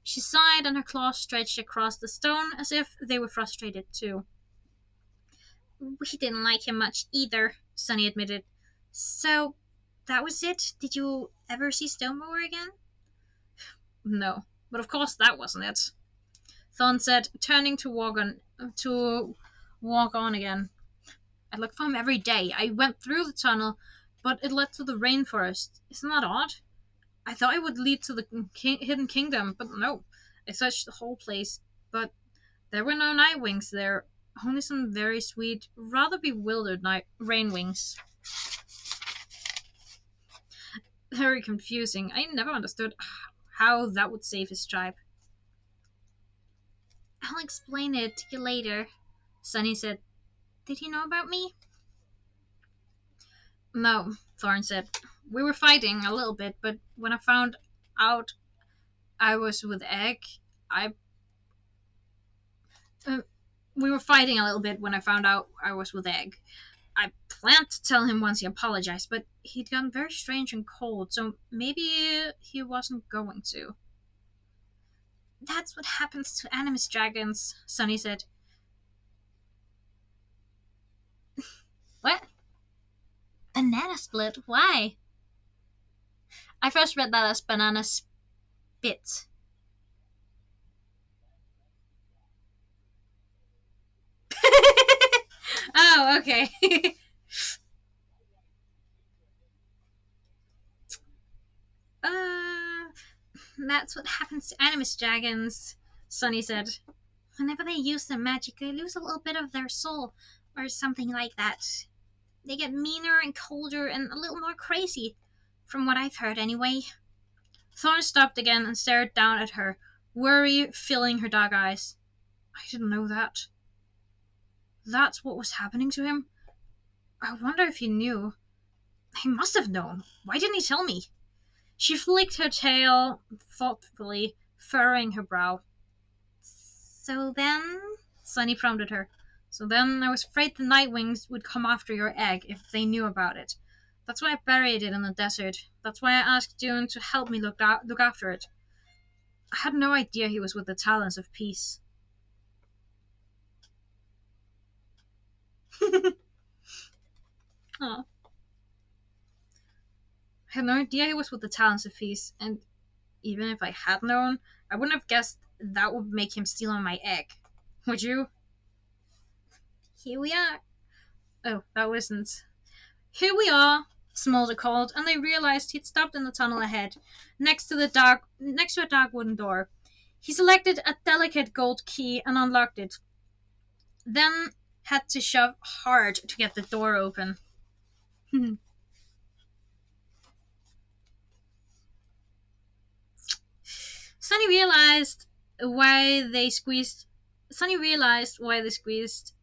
She sighed and her claws stretched across the stone as if they were frustrated too. We didn't like him much either, Sunny admitted. So, that was it? Did you ever see Stonemower again? No, but of course that wasn't it, Thorn said, turning to walk on again. I look for him every day. I went through the tunnel, but it led to the rainforest. Isn't that odd? I thought it would lead to the hidden kingdom, but no. I searched the whole place, but there were no night wings there. Only some very sweet, rather bewildered night rain wings. Very confusing. I never understood how that would save his tribe. I'll explain it to you later, Sunny said. Did he know about me? No, Thorn said. We were fighting a little bit, but when I found out I was with Egg, I. Uh, we were fighting a little bit when I found out I was with Egg. I planned to tell him once he apologized, but he'd gotten very strange and cold, so maybe he wasn't going to. That's what happens to Animus dragons, Sunny said. What? Banana split? Why? I first read that as banana spit. Oh, okay. uh, that's what happens to Animus dragons, Sunny said. Whenever they use their magic, they lose a little bit of their soul, or something like that. They get meaner and colder and a little more crazy, from what I've heard anyway. Thorn stopped again and stared down at her, worry filling her dark eyes. I didn't know that. That's what was happening to him? I wonder if he knew. He must have known. Why didn't he tell me? She flicked her tail thoughtfully, furrowing her brow. So then? Sunny prompted her. So then I was afraid the Nightwings would come after your egg if they knew about it. That's why I buried it in the desert. That's why I asked Dune to help me look after it. I had no idea he was with the Talons of Peace. Oh. I had no idea he was with the Talons of Peace, and even if I had known, I wouldn't have guessed that would make him steal on my egg. Would you? Here we are. Oh, that wasn't. Here we are, Smolder called, and they realized he'd stopped in the tunnel ahead, next to a dark wooden door. He selected a delicate gold key and unlocked it, then had to shove hard to get the door open. Sunny realized why they squeezed. Sunny realized why they squeezed.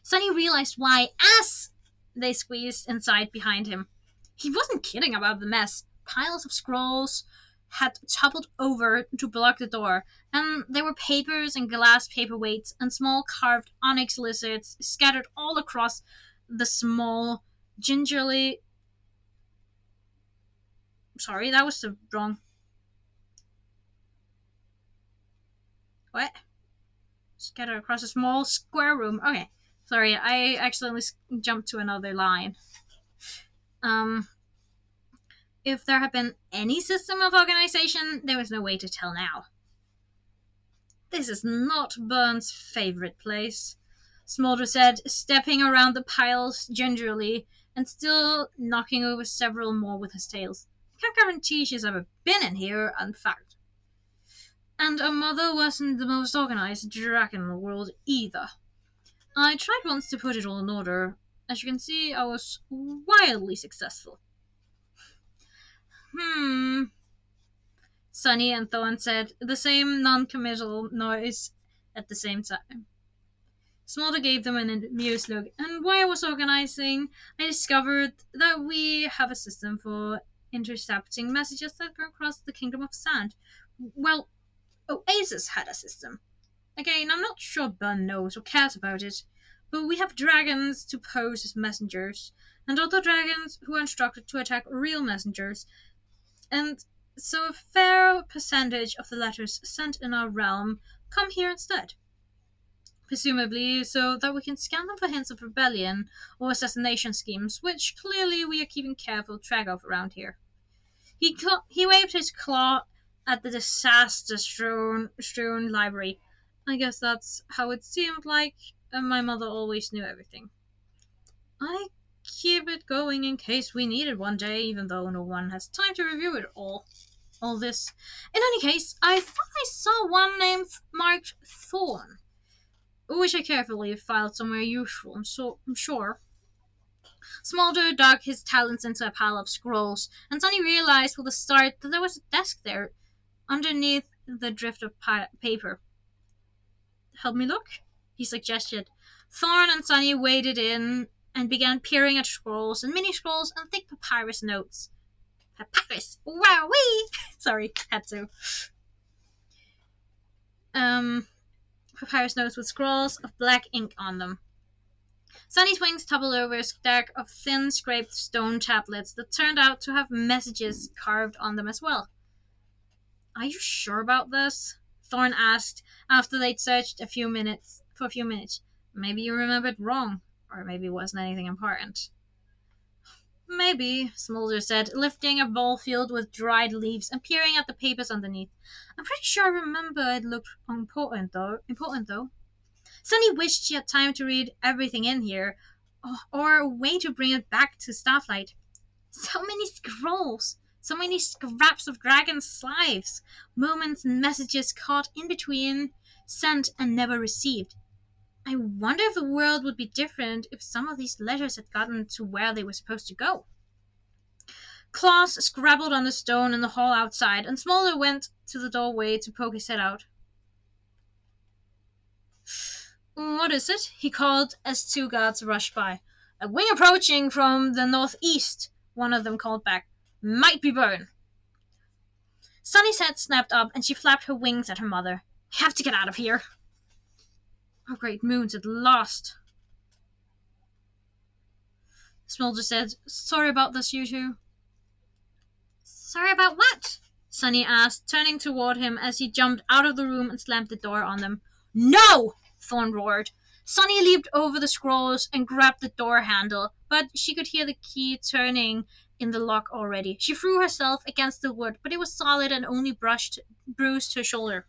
Sunny realized why, as they squeezed inside behind him. He wasn't kidding about the mess. Piles of scrolls had toppled over to block the door, and there were papers and glass paperweights and small carved onyx lizards scattered all across the small, gingerly. Sorry, that was the wrong. What? Scattered across a small square room. Okay. Sorry, I accidentally jumped to another line. If there had been any system of organization, there was no way to tell now. This is not Burns' favorite place, Smolder said, stepping around the piles gingerly and still knocking over several more with his tails. Can't guarantee she's ever been in here, in fact. And our mother wasn't the most organized dragon in the world either. I tried once to put it all in order. As you can see, I was wildly successful. Sunny and Thorn said the same non-committal noise at the same time. Smolder gave them an amused look, and while I was organizing, I discovered that we have a system for intercepting messages that go across the Kingdom of Sand. Well, Oasis had a system. Again, I'm not sure Burn knows or cares about it, but we have dragons to pose as messengers, and other dragons who are instructed to attack real messengers, and so a fair percentage of the letters sent in our realm come here instead. Presumably so that we can scan them for hints of rebellion or assassination schemes, which clearly we are keeping careful track of around here. He waved his claw at the disaster-strewn library. I guess that's how it seemed like and my mother always knew everything. I keep it going in case we need it one day, even though no one has time to review it all this. In any case, I thought I saw one named marked Thorn, which I carefully filed somewhere useful, I'm sure. Smolder dug his talons into a pile of scrolls, and Sonny realized with a start that there was a desk there, underneath the drift of paper. Help me look, he suggested. Thorn and Sonny waded in and began peering at scrolls and mini scrolls and thick papyrus notes. Papyrus! Wowee! Sorry, had to. Papyrus notes with scrolls of black ink on them. Sonny's wings toppled over a stack of thin, scraped stone tablets that turned out to have messages carved on them as well. Are you sure about this? Thorn asked after they'd searched for a few minutes. Maybe you remembered wrong, or maybe it wasn't anything important. Maybe, Smolder said, lifting a bowl filled with dried leaves and peering at the papers underneath. I'm pretty sure I remember it looked important though. Sunny wished she had time to read everything in here, or a way to bring it back to Starflight. So many scrolls, so many scraps of dragons' lives, moments and messages caught in between, sent and never received. I wonder if the world would be different if some of these letters had gotten to where they were supposed to go. Claws scrabbled on the stone in the hall outside, and Smolder went to the doorway to poke his head out. What is it? He called as two guards rushed by. A wing approaching from the northeast, one of them called back. Might be Burn. Sunny's head snapped up, and she flapped her wings at her mother. I have to get out of here. Oh, great moons at last. Smolder said, Sorry about this, you two. Sorry about what? Sunny asked, turning toward him as he jumped out of the room and slammed the door on them. No! Thorn roared. Sunny leaped over the scrolls and grabbed the door handle, but she could hear the key turning in the lock already. She threw herself against the wood, but it was solid and only bruised her shoulder.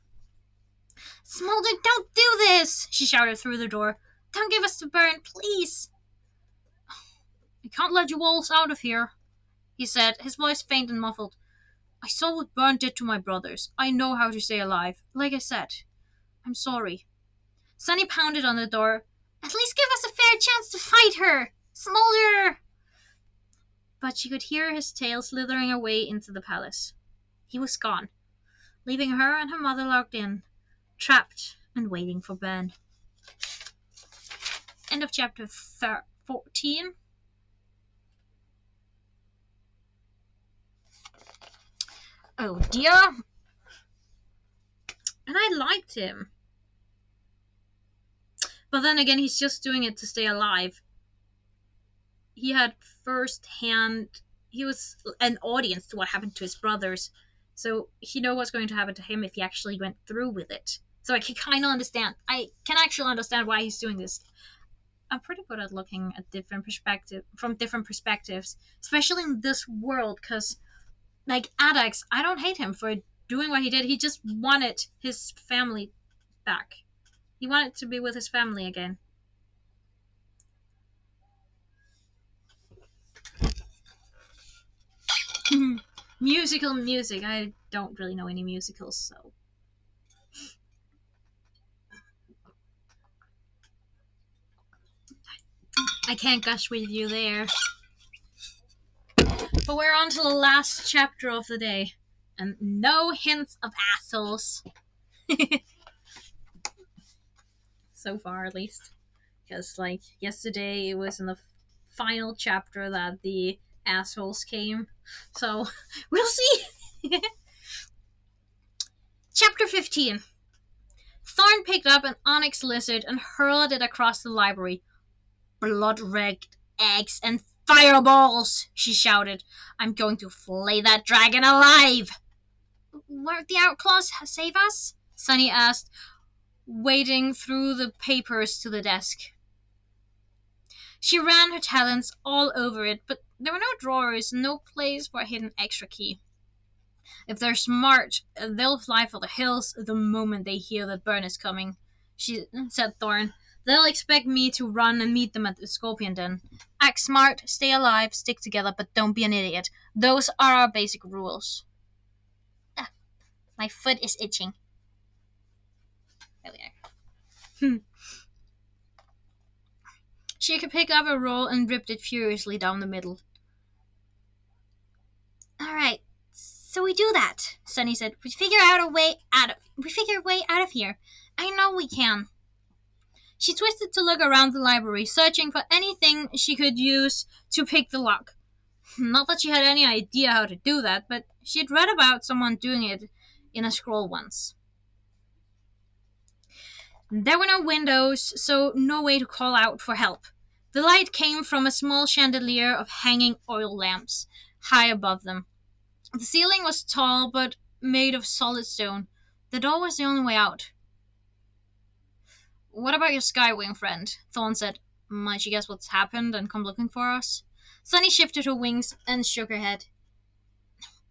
Smolder, don't do this! She shouted through the door. Don't give us to Burn, please! I can't let you waltz out of here, he said, his voice faint and muffled. I saw what Burn did to my brothers. I know how to stay alive. Like I said, I'm sorry. Sunny pounded on the door. At least give us a fair chance to fight her! Smolder! But she could hear his tail slithering away into the palace. He was gone, leaving her and her mother locked in, trapped and waiting for Ben. End of chapter 14. Oh dear. And I liked him. But then again, he's just doing it to stay alive. He had he was an audience to what happened to his brothers. So he knows what's going to happen to him if he actually went through with it. So I can kind of understand. I can actually understand why he's doing this. I'm pretty good at looking at different perspectives, especially in this world, because like Adax, I don't hate him for doing what he did. He just wanted his family back. He wanted to be with his family again. Musical music. I don't really know any musicals, so. I can't gush with you there. But we're on to the last chapter of the day. And no hints of assholes. So far, at least. Because, like, yesterday it was in the final chapter that the assholes came. So, we'll see. Chapter 15. Thorn picked up an onyx lizard and hurled it across the library. Blood-red eggs and fireballs, she shouted. I'm going to flay that dragon alive. Won't the outlaws save us? Sunny asked, wading through the papers to the desk. She ran her talons all over it, but there were no drawers, no place for a hidden extra key. If they're smart, they'll fly for the hills the moment they hear that Burn is coming, said Thorn. They'll expect me to run and meet them at the Scorpion Den. Act smart, stay alive, stick together, but don't be an idiot. Those are our basic rules. Ah, my foot is itching. There we are. She could pick up a roll and ripped it furiously down the middle. Alright, so we do that, Sunny said. We figure a way out of here. I know we can. She twisted to look around the library, searching for anything she could use to pick the lock. Not that she had any idea how to do that, but she'd read about someone doing it in a scroll once. There were no windows, so no way to call out for help. The light came from a small chandelier of hanging oil lamps high above them. The ceiling was tall, but made of solid stone. The door was the only way out. What about your Skywing friend? Thorn said. Might she guess what's happened and come looking for us? Sunny shifted her wings and shook her head.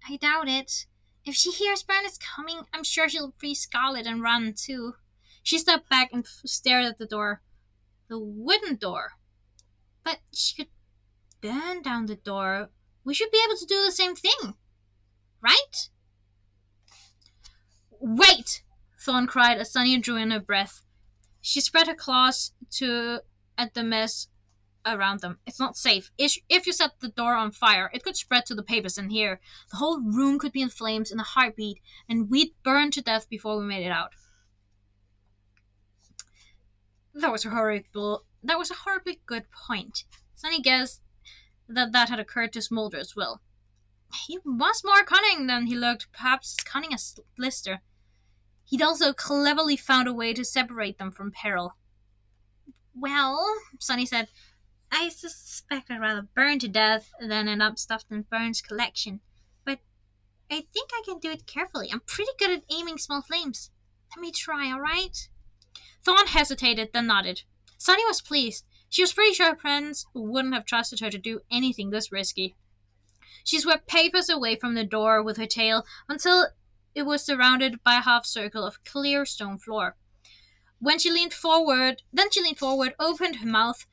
I doubt it. If she hears Bern is coming, I'm sure she'll freeze Scarlet and run, too. She stepped back and stared at the door. The wooden door. But she could burn down the door. We should be able to do the same thing. Right? Wait! Thorn cried as Sunny drew in her breath. She spread her claws at the mess around them. It's not safe. If you set the door on fire, it could spread to the papers in here. The whole room could be in flames in a heartbeat, and we'd burn to death before we made it out. That was a horribly good point. Sunny guessed that had occurred to Smolder as well. He was more cunning than he looked, perhaps cunning as Lister. He'd also cleverly found a way to separate them from peril. Well, Sunny said, I suspect I'd rather burn to death than end up stuffed in Bern's collection. But I think I can do it carefully. I'm pretty good at aiming small flames. Let me try, alright? Thorn hesitated, then nodded. Sunny was pleased. She was pretty sure her friends wouldn't have trusted her to do anything this risky. She swept papers away from the door with her tail until it was surrounded by a half circle of clear stone floor. Then she leaned forward, opened her mouth,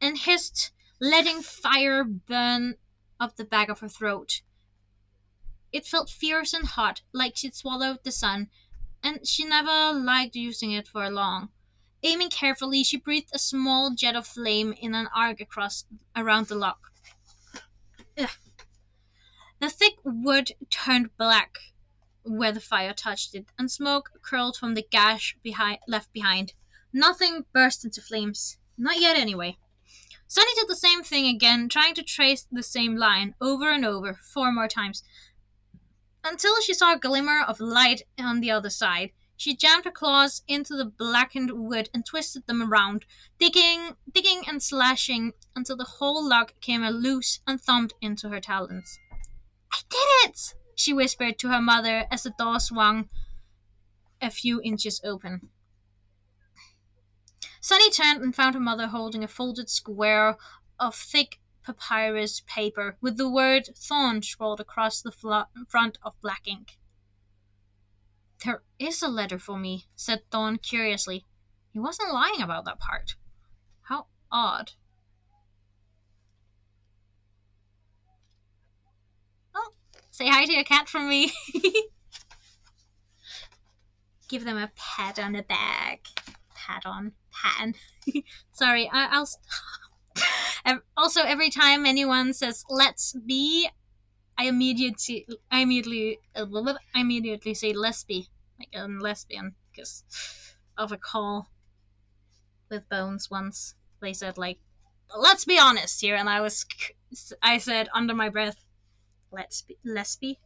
and hissed, letting fire burn up the back of her throat. It felt fierce and hot, like she'd swallowed the sun, and she never liked using it for long. Aiming carefully, she breathed a small jet of flame in an arc around the lock. Ugh. The thick wood turned black where the fire touched it, and smoke curled from the gash left behind. Nothing burst into flames. Not yet, anyway. Sunny did the same thing again, trying to trace the same line over and over 4 more times, until she saw a glimmer of light on the other side. She jammed her claws into the blackened wood and twisted them around, digging and slashing until the whole log came loose and thumped into her talons. I did it! She whispered to her mother as the door swung a few inches open. Sunny turned and found her mother holding a folded square of thick papyrus paper with the word Thorn scrawled across the front of black ink. There is a letter for me, said Thorn curiously. He wasn't lying about that part. How odd. Oh, say hi to your cat from me. Give them a pat on the back. Pat. Sorry, I'll stop. Also, every time anyone says "let's be," I immediately say "lesby," like a lesbian, because of a call with Bones once. They said like, "Let's be honest here," and I said under my breath, "lesby,"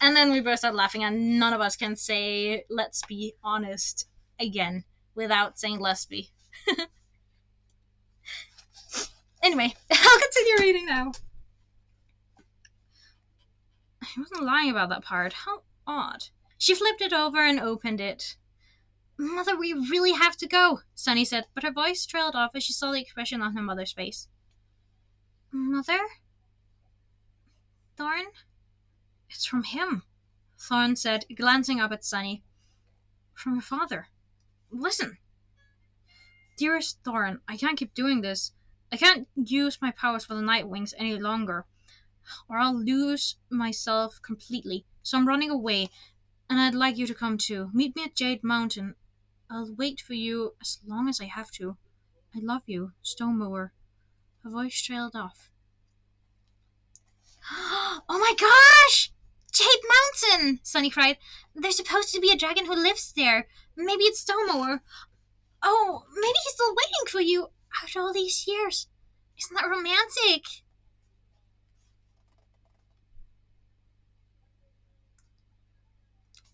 and then we both started laughing, and none of us can say "let's be honest" again without saying lesby. Anyway, I'll continue reading now. I wasn't lying about that part. How odd. She flipped it over and opened it. Mother, we really have to go, Sunny said, but her voice trailed off as she saw the expression on her mother's face. Mother? Thorn? It's from him, Thorn said, glancing up at Sunny. From your father. Listen. Dearest Thorin, I can't keep doing this. I can't use my powers for the Night Wings any longer, or I'll lose myself completely. So I'm running away, and I'd like you to come too. Meet me at Jade Mountain. I'll wait for you as long as I have to. I love you, Stonemower. Her voice trailed off. Oh my gosh! Jade Mountain! Sunny cried. There's supposed to be a dragon who lives there. Maybe it's Stonemower. Oh, maybe he's still waiting for you after all these years. Isn't that romantic?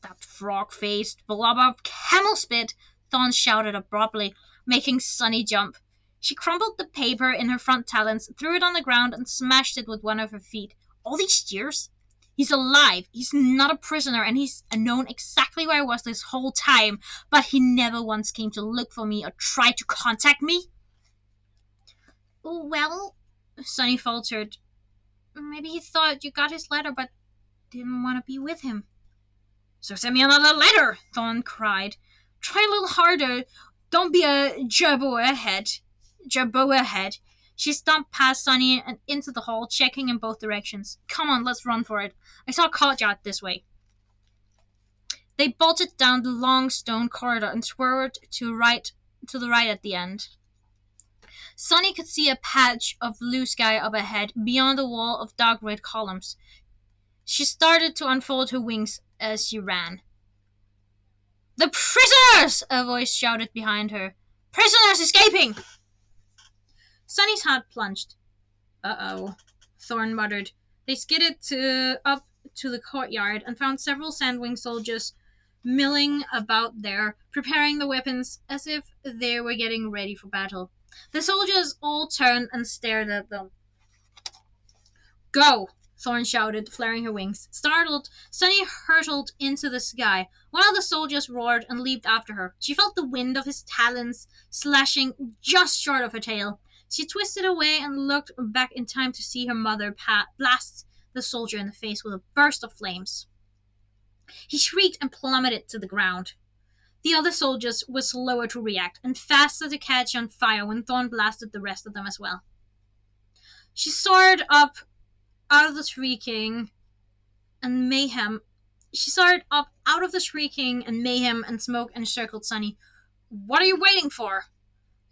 That frog-faced blob of camel spit, Thorn shouted abruptly, making Sunny jump. She crumpled the paper in her front talons, threw it on the ground, and smashed it with one of her feet. All these years? He's alive. He's not a prisoner, and he's known exactly where I was this whole time, but he never once came to look for me or try to contact me. Well, Sunny faltered. Maybe he thought you got his letter, but didn't want to be with him. So send me another letter, Thorn cried. Try a little harder. Don't be a jerboa head. She stomped past Sunny and into the hall, checking in both directions. Come on, let's run for it. I saw a courtyard this way. They bolted down the long stone corridor and swerved to the right at the end. Sunny could see a patch of blue sky up ahead, beyond a wall of dark red columns. She started to unfold her wings as she ran. The prisoners! A voice shouted behind her. Prisoners escaping! Sunny's heart plunged. Uh-oh, Thorn muttered. They skidded up to the courtyard and found several Sandwing soldiers milling about there, preparing the weapons as if they were getting ready for battle. The soldiers all turned and stared at them. Go! Thorn shouted, flaring her wings. Startled, Sunny hurtled into the sky. One of the soldiers roared and leaped after her. She felt the wind of his talons slashing just short of her tail. She twisted away and looked back in time to see her mother blast the soldier in the face with a burst of flames. He shrieked and plummeted to the ground. The other soldiers were slower to react and faster to catch on fire when Thorn blasted the rest of them as well. She soared up out of the shrieking and mayhem. She soared up out of the shrieking and mayhem and smoke and circled Sunny. What are you waiting for?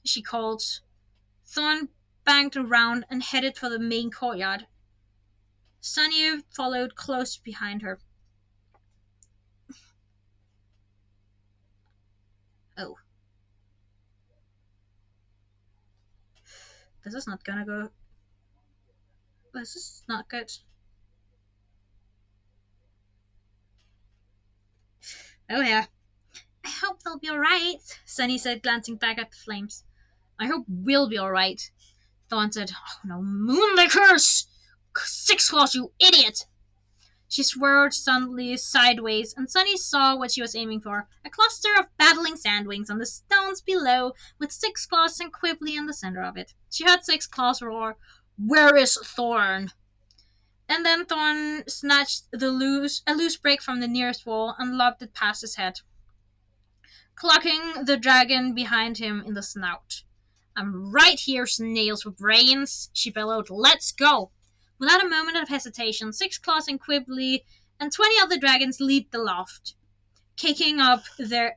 She called. Thorn banked around and headed for the main courtyard. Sunny followed close behind her. Oh. This is not gonna go. This is not good. Oh yeah. I hope they'll be alright, Sunny said, glancing back at the flames. I hope we'll be alright, Thorn said. Oh no, Moonlickers! 6 Claws, you idiot! She swerved suddenly sideways, and Sunny saw what she was aiming for. A cluster of battling Sandwings on the stones below, with 6 Claws and Quibbly in the center of it. She heard 6 Claws roar, Where is Thorn? And then Thorn snatched a loose break from the nearest wall and lobbed it past his head, clocking the dragon behind him in the snout. I'm right here, snails with brains, she bellowed. Let's go! Without a moment of hesitation, 6 Claws and Quibbly and 20 other dragons leaped the loft, kicking off their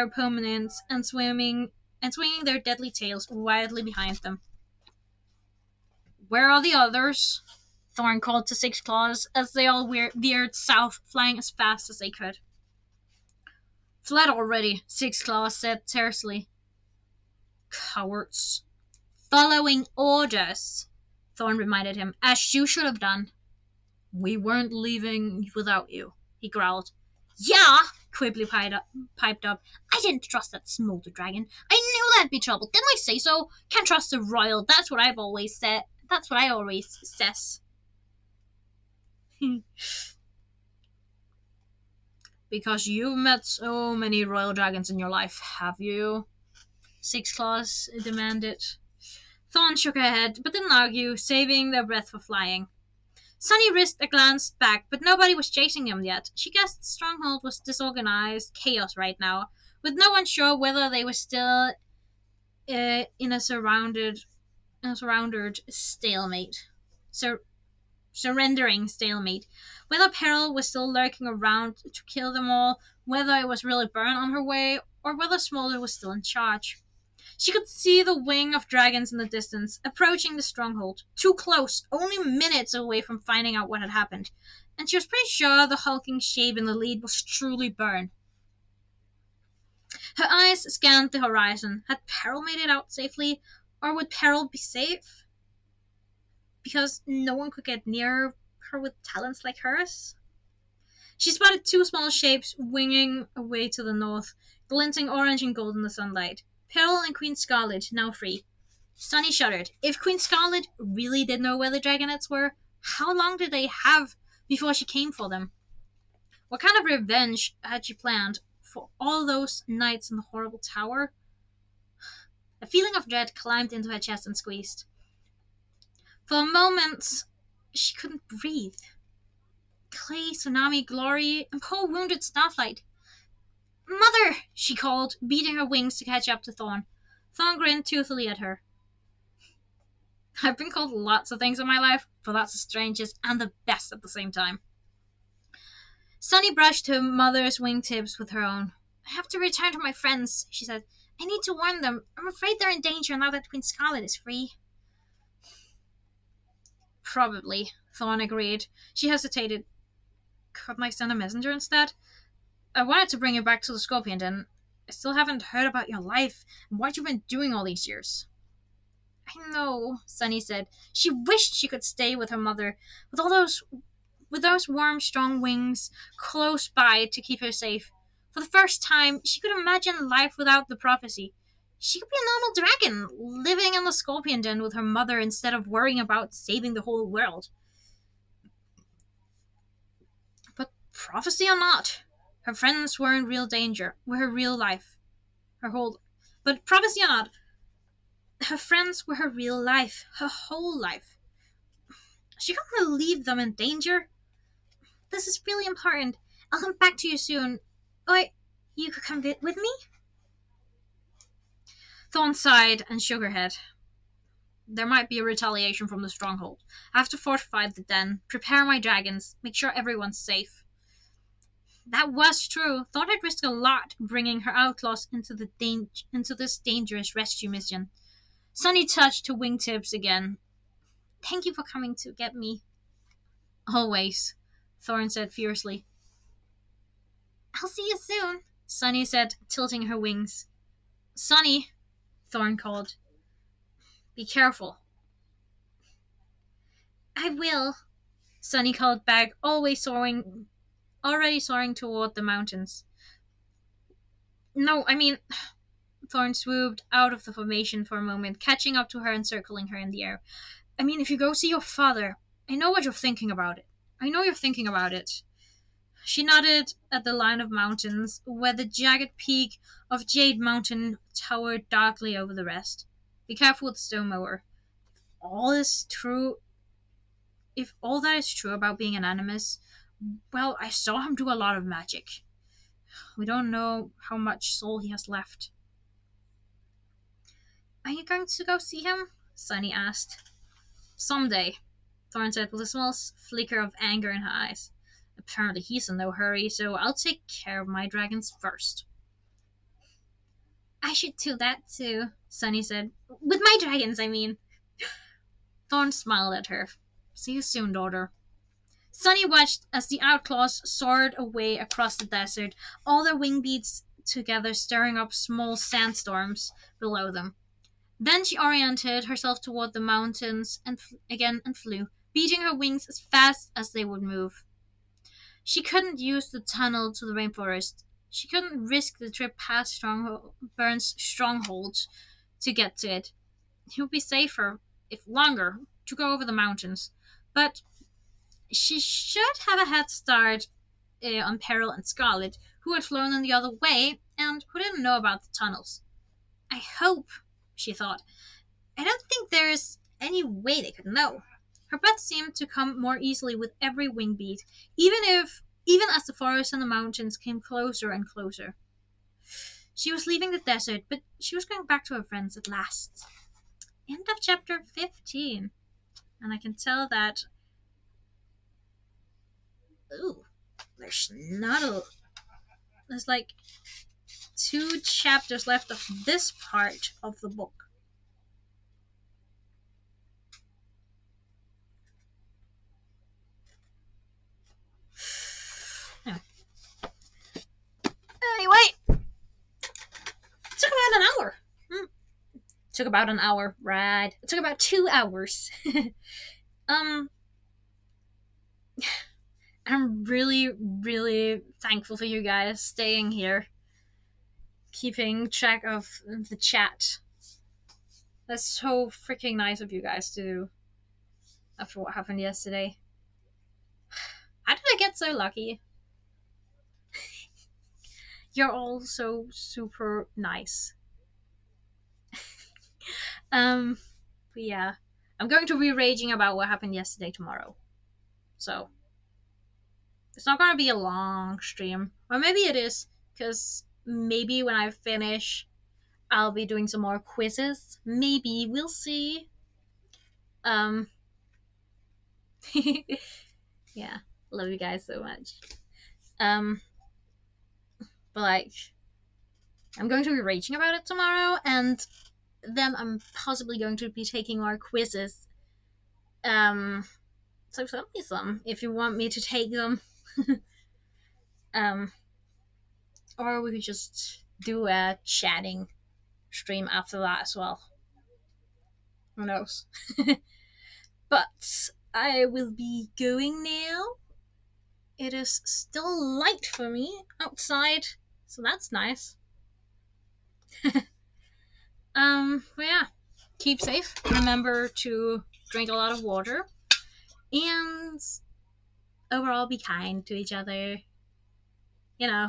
opponents and swinging their deadly tails wildly behind them. Where are the others? Thorn called to 6 Claws as they all veered south, flying as fast as they could. Fled already, 6 Claws said tersely. Cowards. Following orders, Thorn reminded him, as you should have done. We weren't leaving without you, he growled. Yeah, Quibbly piped up. I didn't trust that smolder dragon. I knew that'd be trouble. Didn't I say so? Can't trust a royal. That's what I've always said. That's what I always says. Because you've met so many royal dragons in your life, have you? 6 Claws demanded. Thorn shook her head, but didn't argue, saving their breath for flying. Sunny risked a glance back, but nobody was chasing them yet. She guessed the stronghold was disorganized chaos right now, with no one sure whether they were still in a surrounded stalemate. Sur- Surrendering stalemate. Whether peril was still lurking around to kill them all, whether it was really Byrne on her way, or whether Smolder was still in charge. She could see the wing of dragons in the distance, approaching the stronghold. Too close, only minutes away from finding out what had happened. And she was pretty sure the hulking shape in the lead was truly Byrne. Her eyes scanned the horizon. Had Peril made it out safely? Or would Peril be safe? Because no one could get near her with talents like hers? She spotted two small shapes winging away to the north, glinting orange and gold in the sunlight. Peril and Queen Scarlet, now free. Sunny shuddered. If Queen Scarlet really did know where the dragonets were, how long did they have before she came for them? What kind of revenge had she planned for all those nights in the horrible tower? A feeling of dread climbed into her chest and squeezed. For a moment, she couldn't breathe. Clay, Tsunami, Glory, and poor wounded Starflight. Mother! She called, beating her wings to catch up to Thorn. Thorn grinned toothily at her. I've been called lots of things in my life, but that's the strangest and the best at the same time. Sunny brushed her mother's wingtips with her own. I have to return to my friends, she said. I need to warn them. I'm afraid they're in danger now that Queen Scarlet is free. Probably, Thorn agreed. She hesitated. Couldn't I send a messenger instead? I wanted to bring you back to the Scorpion Den. I still haven't heard about your life and what you've been doing all these years. I know, Sunny said. She wished she could stay with her mother, with those warm, strong wings close by to keep her safe. For the first time, she could imagine life without the prophecy. She could be a normal dragon, living in the Scorpion Den with her mother instead of worrying about saving the whole world. But prophecy or not, her friends were in real danger, were her real life. But prophecy or not, her friends were her real life, her whole life. She couldn't leave them in danger. This is really important. I'll come back to you soon. Or you could come with me? Thorn sighed and shook her head. There might be a retaliation from the stronghold. I have to fortify the den, prepare my dragons, make sure everyone's safe. That was true. Thorn had risked a lot bringing her outlaws into this dangerous rescue mission. Sunny touched her wingtips again. Thank you for coming to get me. Always, Thorn said fiercely. I'll see you soon, Sunny said, tilting her wings. Sunny, Thorn called. Be careful. I will, Sunny called back, already soaring toward the mountains. No, I mean, Thorn swooped out of the formation for a moment, catching up to her and circling her in the air. I mean, if you go see your father, I know what you're thinking about it. I know you're thinking about it. She nodded at the line of mountains, where the jagged peak of Jade Mountain towered darkly over the rest. Be careful with the stone mower. If all that is true about being an animus, well, I saw him do a lot of magic. We don't know how much soul he has left. Are you going to go see him? Sunny asked. Someday, Thorn said with a small flicker of anger in her eyes. Apparently he's in no hurry, so I'll take care of my dragons first. I should do that too, Sunny said. With my dragons, I mean. Thorn smiled at her. See you soon, daughter. Sunny watched as the outlaws soared away across the desert, all their wing beats together stirring up small sandstorms below them. Then she oriented herself toward the mountains and flew, beating her wings as fast as they would move. She couldn't use the tunnel to the rainforest. She couldn't risk the trip past Byrne's stronghold to get to it. It would be safer, if longer, to go over the mountains. But she should have a head start on Peril and Scarlet, who had flown in the other way and who didn't know about the tunnels. I hope, she thought. I don't think there's any way they could know. Her breath seemed to come more easily with every wing beat, even as the forest and the mountains came closer and closer. She was leaving the desert, but she was going back to her friends at last. End of chapter 15. And I can tell that. Ooh, there's not a. There's like 2 chapters left of this part of the book. Anyway, it took about an hour. Took about an hour, right? It took about 2 hours. I'm really, really thankful for you guys staying here, keeping track of the chat. That's so freaking nice of you guys to do after what happened yesterday. How did I get so lucky? You're all so super nice. But yeah, I'm going to be raging about what happened yesterday tomorrow. So it's not going to be a long stream. Or maybe it is, because maybe when I finish, I'll be doing some more quizzes. Maybe, we'll see. Yeah, love you guys so much. But like, I'm going to be raging about it tomorrow, and then I'm possibly going to be taking more quizzes. So send me some if you want me to take them. Or we could just do a chatting stream after that as well. Who knows? But I will be going now. It is still light for me outside, so that's nice. But yeah, keep safe. Remember to drink a lot of water, and overall be kind to each other. You know,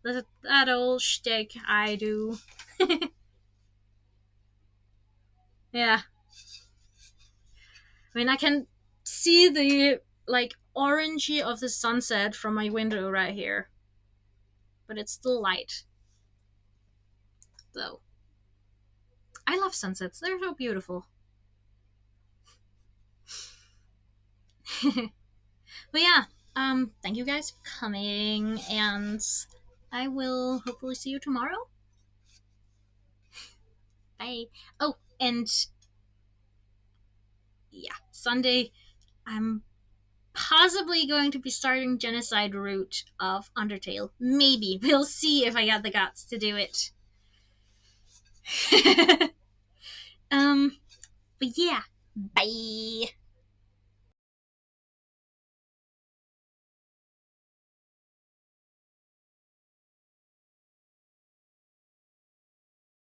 that old shtick I do. Yeah. I mean, I can see the like orangey of the sunset from my window right here, but it's still light. So I love sunsets. They're so beautiful. But yeah, thank you guys for coming, and I will hopefully see you tomorrow. Bye. Oh, and yeah, Sunday, I'm possibly going to be starting Genocide route of Undertale. Maybe. We'll see if I got the guts to do it. But yeah, bye.